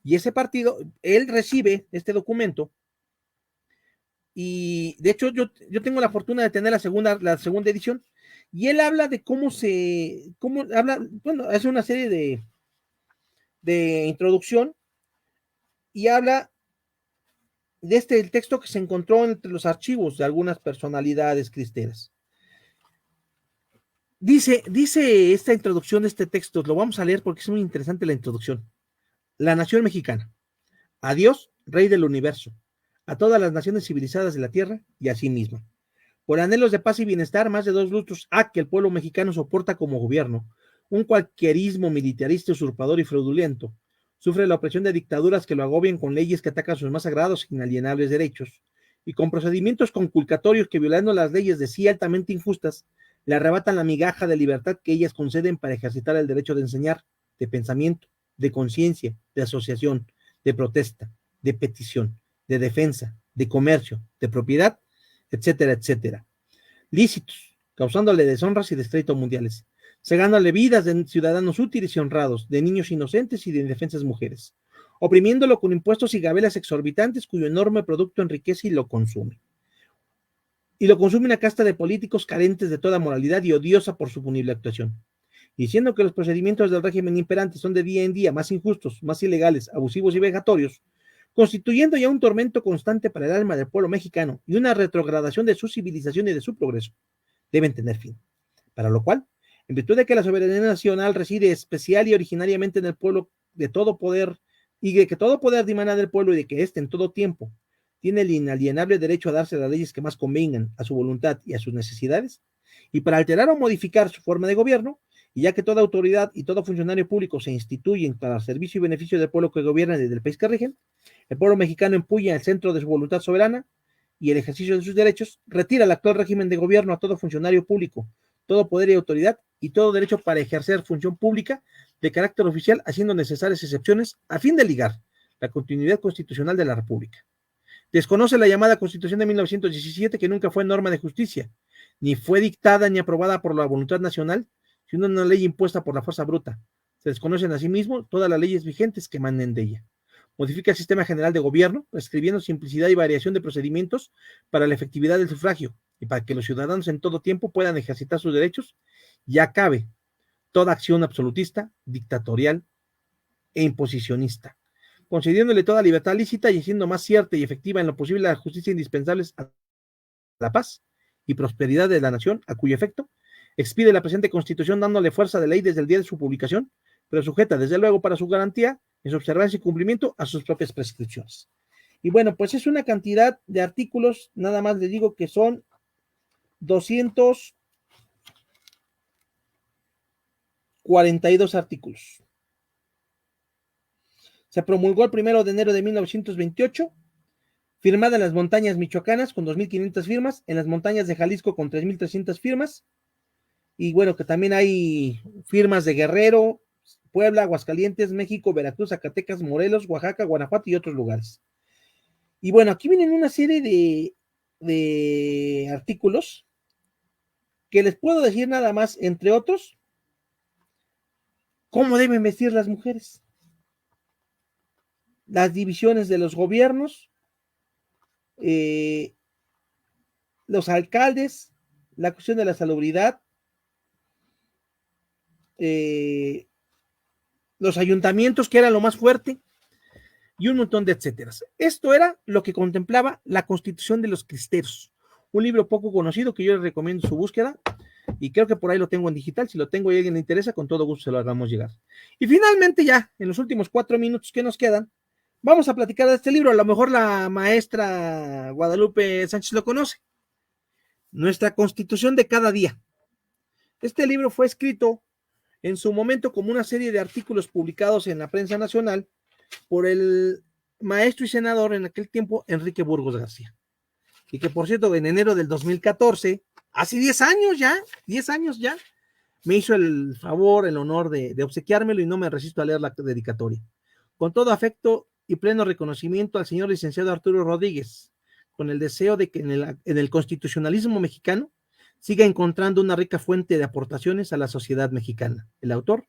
Y ese partido, él recibe este documento, y de hecho yo tengo la fortuna de tener la segunda edición, y él habla de hace una serie de introducción, y habla de el texto que se encontró entre los archivos de algunas personalidades cristeras. Dice esta introducción de este texto, lo vamos a leer porque es muy interesante la introducción. La nación mexicana. A Dios, Rey del universo, a todas las naciones civilizadas de la tierra y a sí misma. Por anhelos de paz y bienestar, más de 2 lustros que el pueblo mexicano soporta como gobierno, un cualquierismo militarista, usurpador y fraudulento, sufre la opresión de dictaduras que lo agobian con leyes que atacan sus más sagrados e inalienables derechos, y con procedimientos conculcatorios que, violando las leyes de sí altamente injustas, le arrebatan la migaja de libertad que ellas conceden para ejercitar el derecho de enseñar, de pensamiento, de conciencia, de asociación, de protesta, de petición, de defensa, de comercio, de propiedad, etcétera, etcétera. Lícitos, causándole deshonras y descrédito mundiales, cegándole vidas de ciudadanos útiles y honrados, de niños inocentes y de indefensas mujeres, oprimiéndolo con impuestos y gabelas exorbitantes cuyo enorme producto enriquece y lo consume. Y lo consume una casta de políticos carentes de toda moralidad y odiosa por su punible actuación. Diciendo que los procedimientos del régimen imperante son de día en día más injustos, más ilegales, abusivos y vejatorios, constituyendo ya un tormento constante para el alma del pueblo mexicano y una retrogradación de su civilización y de su progreso, deben tener fin. Para lo cual, en virtud de que la soberanía nacional reside especial y originariamente en el pueblo de todo poder, y de que todo poder dimana del pueblo y de que éste en todo tiempo tiene el inalienable derecho a darse las leyes que más convengan a su voluntad y a sus necesidades, y para alterar o modificar su forma de gobierno, y ya que toda autoridad y todo funcionario público se instituyen para el servicio y beneficio del pueblo que gobierna y del país que rigen, el pueblo mexicano empuña el centro de su voluntad soberana y el ejercicio de sus derechos, retira el actual régimen de gobierno a todo funcionario público, todo poder y autoridad y todo derecho para ejercer función pública de carácter oficial, haciendo necesarias excepciones a fin de ligar la continuidad constitucional de la República. Desconoce la llamada Constitución de 1917, que nunca fue norma de justicia, ni fue dictada ni aprobada por la voluntad nacional, sino una ley impuesta por la fuerza bruta. Se desconocen asimismo todas las leyes vigentes que emanen de ella. Modifica el sistema general de gobierno, prescribiendo simplicidad y variación de procedimientos para la efectividad del sufragio y para que los ciudadanos en todo tiempo puedan ejercitar sus derechos, y acabe toda acción absolutista, dictatorial e imposicionista, concediéndole toda libertad lícita y haciendo más cierta y efectiva en lo posible la justicia indispensable a la paz y prosperidad de la nación, a cuyo efecto expide la presente Constitución, dándole fuerza de ley desde el día de su publicación, pero sujeta desde luego para su garantía, en su observancia y cumplimiento, a sus propias prescripciones. Y bueno, pues es una cantidad de artículos, nada más les digo que son 242 artículos. Se promulgó el 1 de enero de 1928, firmada en las montañas michoacanas con 2.500 firmas, en las montañas de Jalisco con 3.300 firmas, y bueno, que también hay firmas de Guerrero, Puebla, Aguascalientes, México, Veracruz, Zacatecas, Morelos, Oaxaca, Guanajuato y otros lugares. Y bueno, aquí vienen una serie de artículos que les puedo decir nada más, entre otros, cómo deben vestir las mujeres, las divisiones de los gobiernos, eh, los alcaldes, la cuestión de la salubridad, los ayuntamientos, que era lo más fuerte, y un montón de etcéteras. Esto era lo que contemplaba la Constitución de los Cristeros, un libro poco conocido que yo les recomiendo su búsqueda, y creo que por ahí lo tengo en digital. Si lo tengo y a alguien le interesa, con todo gusto se lo hagamos llegar. Y finalmente, ya en los últimos 4 minutos que nos quedan, vamos a platicar de este libro. A lo mejor la maestra Guadalupe Sánchez lo conoce. Nuestra Constitución de cada día. Este libro fue escrito en su momento como una serie de artículos publicados en la prensa nacional por el maestro y senador en aquel tiempo, Enrique Burgos García. Y que, por cierto, en enero del 2014, hace 10 años ya, 10 años ya, me hizo el favor, el honor de obsequiármelo, y no me resisto a leer la dedicatoria. Con todo afecto y pleno reconocimiento al señor licenciado Arturo Rodríguez, con el deseo de que en el constitucionalismo mexicano siga encontrando una rica fuente de aportaciones a la sociedad mexicana. El autor,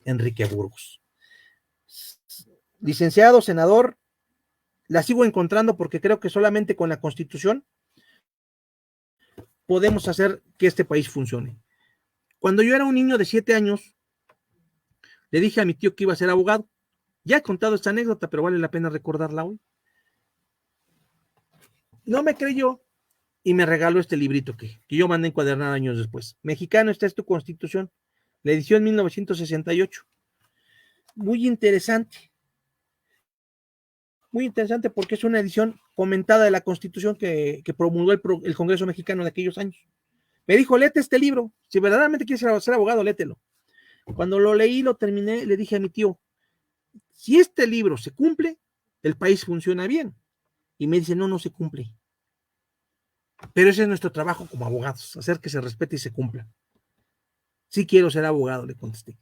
Enrique Burgos. Licenciado, senador, la sigo encontrando porque creo que solamente con la Constitución podemos hacer que este país funcione. Cuando yo era un niño de 7 años, le dije a mi tío que iba a ser abogado. Ya he contado esta anécdota, pero vale la pena recordarla hoy. No me creyó y me regaló este librito que yo mandé encuadernar años después. Mexicano, esta es tu Constitución, la edición 1968. Muy interesante porque es una edición comentada de la Constitución que promulgó el Congreso Mexicano de aquellos años. Me dijo, léete este libro, si verdaderamente quieres ser abogado, léetelo. Cuando lo leí, lo terminé, le dije a mi tío, si este libro se cumple, el país funciona bien. Y me dice, no, no se cumple. Pero ese es nuestro trabajo como abogados, hacer que se respete y se cumpla. Sí quiero ser abogado, le contesté.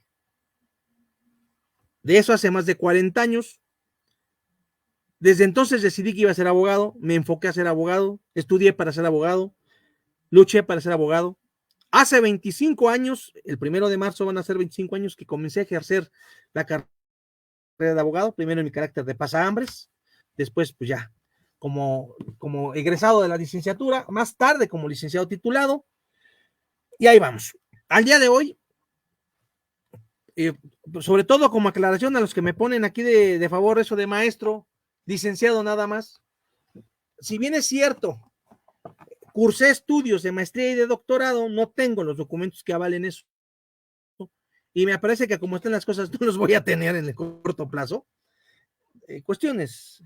De eso hace más de 40 años. Desde entonces decidí que iba a ser abogado, me enfoqué a ser abogado, estudié para ser abogado, luché para ser abogado. Hace 25 años, el 1 de marzo van a ser 25 años que comencé a ejercer la carrera de abogado, primero en mi carácter de pasahambres, después pues ya como egresado de la licenciatura, más tarde como licenciado titulado, y ahí vamos. Al día de hoy, sobre todo como aclaración a los que me ponen aquí de favor eso de maestro, licenciado nada más, si bien es cierto, cursé estudios de maestría y de doctorado, no tengo los documentos que avalen eso, y me parece que como están las cosas no los voy a tener en el corto plazo. Cuestiones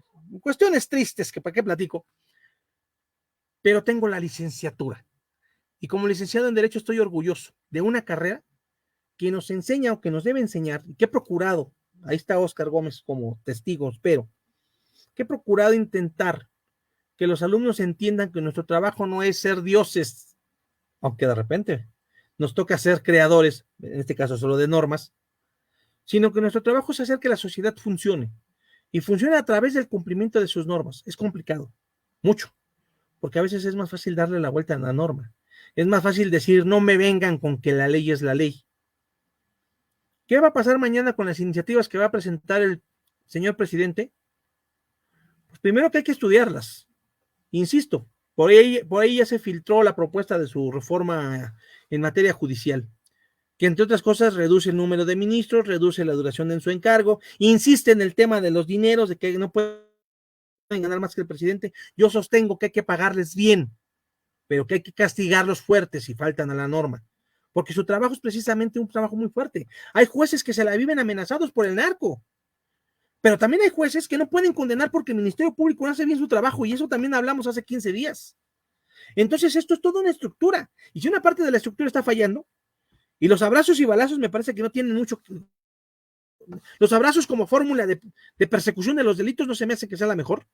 tristes que para qué platico, pero tengo la licenciatura, y como licenciado en Derecho estoy orgulloso de una carrera que nos enseña o que nos debe enseñar, y que he procurado, ahí está Oscar Gómez como testigo, pero que he procurado intentar que los alumnos entiendan que nuestro trabajo no es ser dioses, aunque de repente nos toca ser creadores, en este caso solo de normas, sino que nuestro trabajo es hacer que la sociedad funcione, y funciona a través del cumplimiento de sus normas. Es complicado, mucho, porque a veces es más fácil darle la vuelta a la norma. Es más fácil decir, no me vengan con que la ley es la ley. ¿Qué va a pasar mañana con las iniciativas que va a presentar el señor presidente? Pues primero que hay que estudiarlas. Insisto, por ahí ya se filtró la propuesta de su reforma en materia judicial, que entre otras cosas reduce el número de ministros, reduce la duración en su encargo, insiste en el tema de los dineros, de que no pueden ganar más que el presidente. Yo sostengo que hay que pagarles bien, pero que hay que castigarlos fuertes si faltan a la norma, porque su trabajo es precisamente un trabajo muy fuerte. Hay jueces que se la viven amenazados por el narco. Pero también hay jueces que no pueden condenar porque el Ministerio Público no hace bien su trabajo, y eso también hablamos hace 15 días. Entonces esto es toda una estructura, y si una parte de la estructura está fallando, y los abrazos y balazos me parece que no tienen mucho. Los abrazos como fórmula de persecución de los delitos no se me hace que sea la mejor.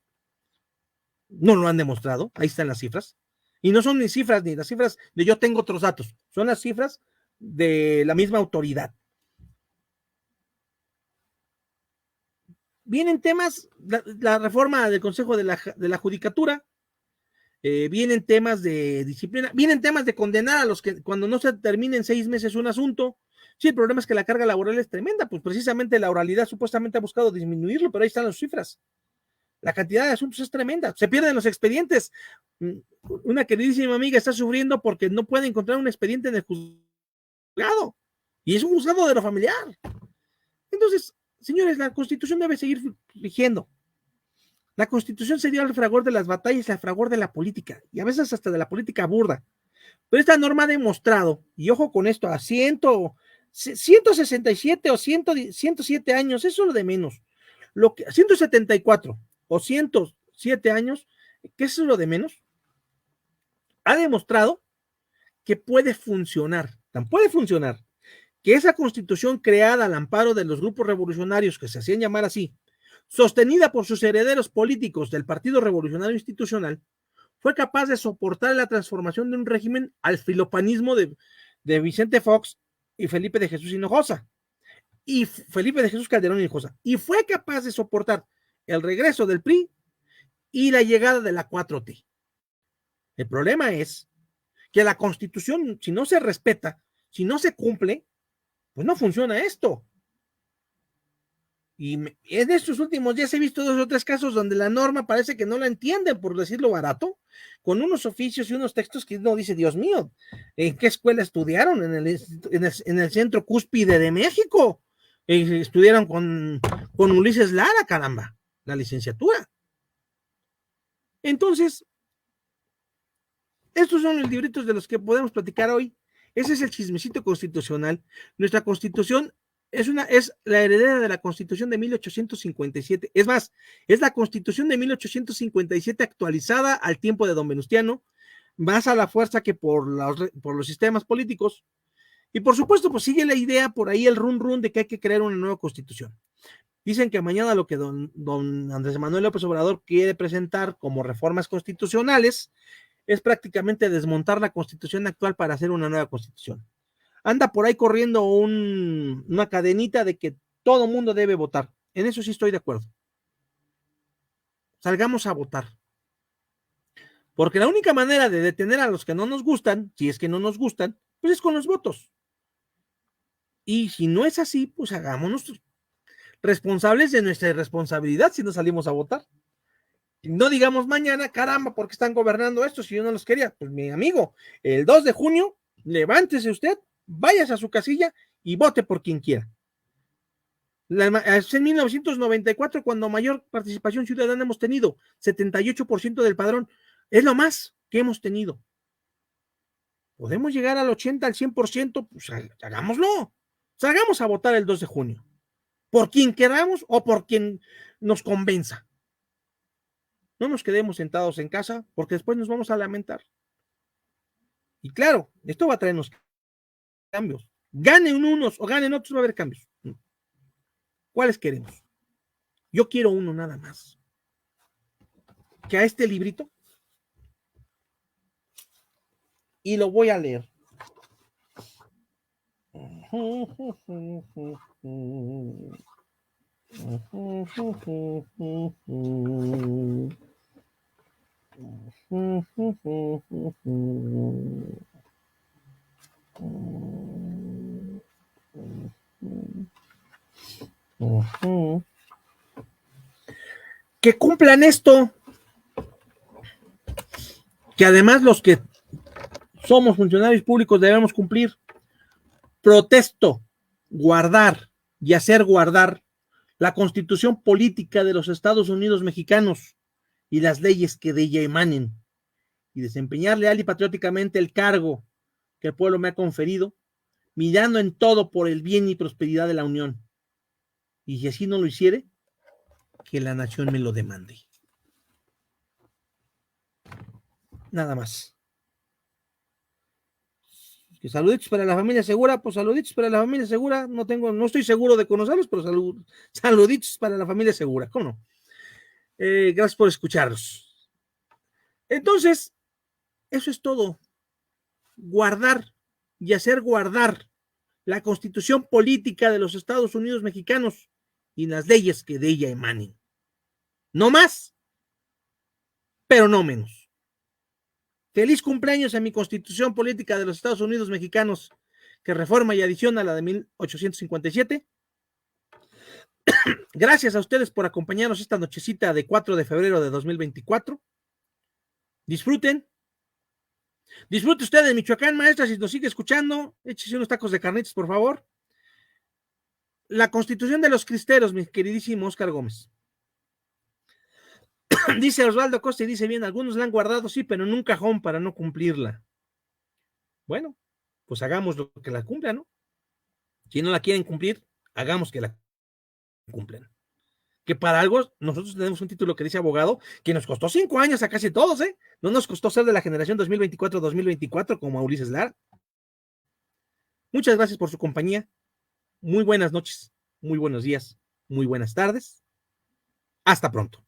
No lo han demostrado, ahí están las cifras. Y no son ni cifras ni las cifras de yo tengo otros datos, son las cifras de la misma autoridad. Vienen temas, la reforma del Consejo de la Judicatura, vienen temas de disciplina, vienen temas de condenar a los que cuando no se termine en 6 meses un asunto. Sí, el problema es que la carga laboral es tremenda, pues precisamente la oralidad supuestamente ha buscado disminuirlo, pero ahí están las cifras. La cantidad de asuntos es tremenda, se pierden los expedientes. Una queridísima amiga está sufriendo porque no puede encontrar un expediente en el juzgado, y es un juzgado de lo familiar. Entonces, señores, la Constitución debe seguir rigiendo. La Constitución se dio al fragor de las batallas, al fragor de la política, y a veces hasta de la política burda. Pero esta norma ha demostrado, y ojo con esto, a 167 o 107 años, eso es lo de menos. 174 o 107 años, que eso es lo de menos, ha demostrado que puede funcionar, tan puede funcionar, que esa Constitución creada al amparo de los grupos revolucionarios que se hacían llamar así, sostenida por sus herederos políticos del Partido Revolucionario Institucional, fue capaz de soportar la transformación de un régimen al filopanismo de Vicente Fox y Felipe de Jesús Hinojosa, y Felipe de Jesús Calderón Hinojosa, y fue capaz de soportar el regreso del PRI y la llegada de la 4T. El problema es que la Constitución, si no se respeta, si no se cumple, pues no funciona esto. Y en estos últimos días he visto 2 o 3 casos donde la norma parece que no la entienden, por decirlo barato, con unos oficios y unos textos que uno dice, Dios mío, ¿en qué escuela estudiaron? En el centro cúspide de México. Estudiaron con Ulises Lara, caramba, la licenciatura. Entonces, estos son los libritos de los que podemos platicar hoy. Ese es el chismecito constitucional. Nuestra Constitución es la heredera de la Constitución de 1857. Es más, es la Constitución de 1857 actualizada al tiempo de don Venustiano, más a la fuerza que por los sistemas políticos. Y por supuesto, pues sigue la idea por ahí, el run de que hay que crear una nueva Constitución. Dicen que mañana lo que don Andrés Manuel López Obrador quiere presentar como reformas constitucionales es prácticamente desmontar la Constitución actual para hacer una nueva Constitución. Anda por ahí corriendo una cadenita de que todo mundo debe votar. En eso sí estoy de acuerdo. Salgamos a votar. Porque la única manera de detener a los que no nos gustan, si es que no nos gustan, pues es con los votos. Y si no es así, pues hagámonos responsables de nuestra irresponsabilidad si no salimos a votar. No digamos mañana, caramba, ¿por qué están gobernando esto si yo no los quería? Pues mi amigo, el 2 de junio, levántese usted, váyase a su casilla y vote por quien quiera. Es en 1994 cuando mayor participación ciudadana hemos tenido, 78% del padrón, es lo más que hemos tenido. Podemos llegar al 80, al 100%, pues hagámoslo, salgamos a votar el 2 de junio, por quien queramos o por quien nos convenza. No nos quedemos sentados en casa porque después nos vamos a lamentar. Y claro, esto va a traernos cambios. Ganen unos o ganen otros, va a haber cambios. ¿Cuáles queremos? Yo quiero uno nada más. Que a este librito, y lo voy a leer. Que cumplan esto, que además los que somos funcionarios públicos debemos cumplir. Protesto, guardar y hacer guardar la Constitución política de los Estados Unidos mexicanos y las leyes que de ella emanen, y desempeñar leal y patrióticamente el cargo que el pueblo me ha conferido, mirando en todo por el bien y prosperidad de la Unión. Y si así no lo hiciere, que la nación me lo demande. Nada más. Que saluditos para la familia Segura, pues saluditos para la familia Segura. No estoy seguro de conocerlos, pero saluditos para la familia Segura. ¿Cómo no? Gracias por escucharlos. Entonces, eso es todo. Guardar y hacer guardar la constitución política de los Estados Unidos mexicanos y las leyes que de ella emanen. No más, pero no menos. Feliz cumpleaños a mi constitución política de los Estados Unidos mexicanos, que reforma y adiciona a la de 1857. Gracias a ustedes por acompañarnos esta nochecita de 4 de febrero de 2024. Disfruten. Disfrute usted de Michoacán, maestra, si nos sigue escuchando, échese unos tacos de carnitas, por favor. La Constitución de los Cristeros, mi queridísimo Oscar Gómez. Dice Osvaldo Costa y dice bien, algunos la han guardado, sí, pero en un cajón para no cumplirla. Bueno, pues hagamos lo que la cumpla, ¿no? Si no la quieren cumplir, hagamos que la cumplan. Que para algo, nosotros tenemos un título que dice abogado, que nos costó 5 años a casi todos, ¿eh? No nos costó ser de la generación 2024-2024 como a Ulises Lara. Muchas gracias por su compañía. Muy buenas noches, muy buenos días, muy buenas tardes. Hasta pronto.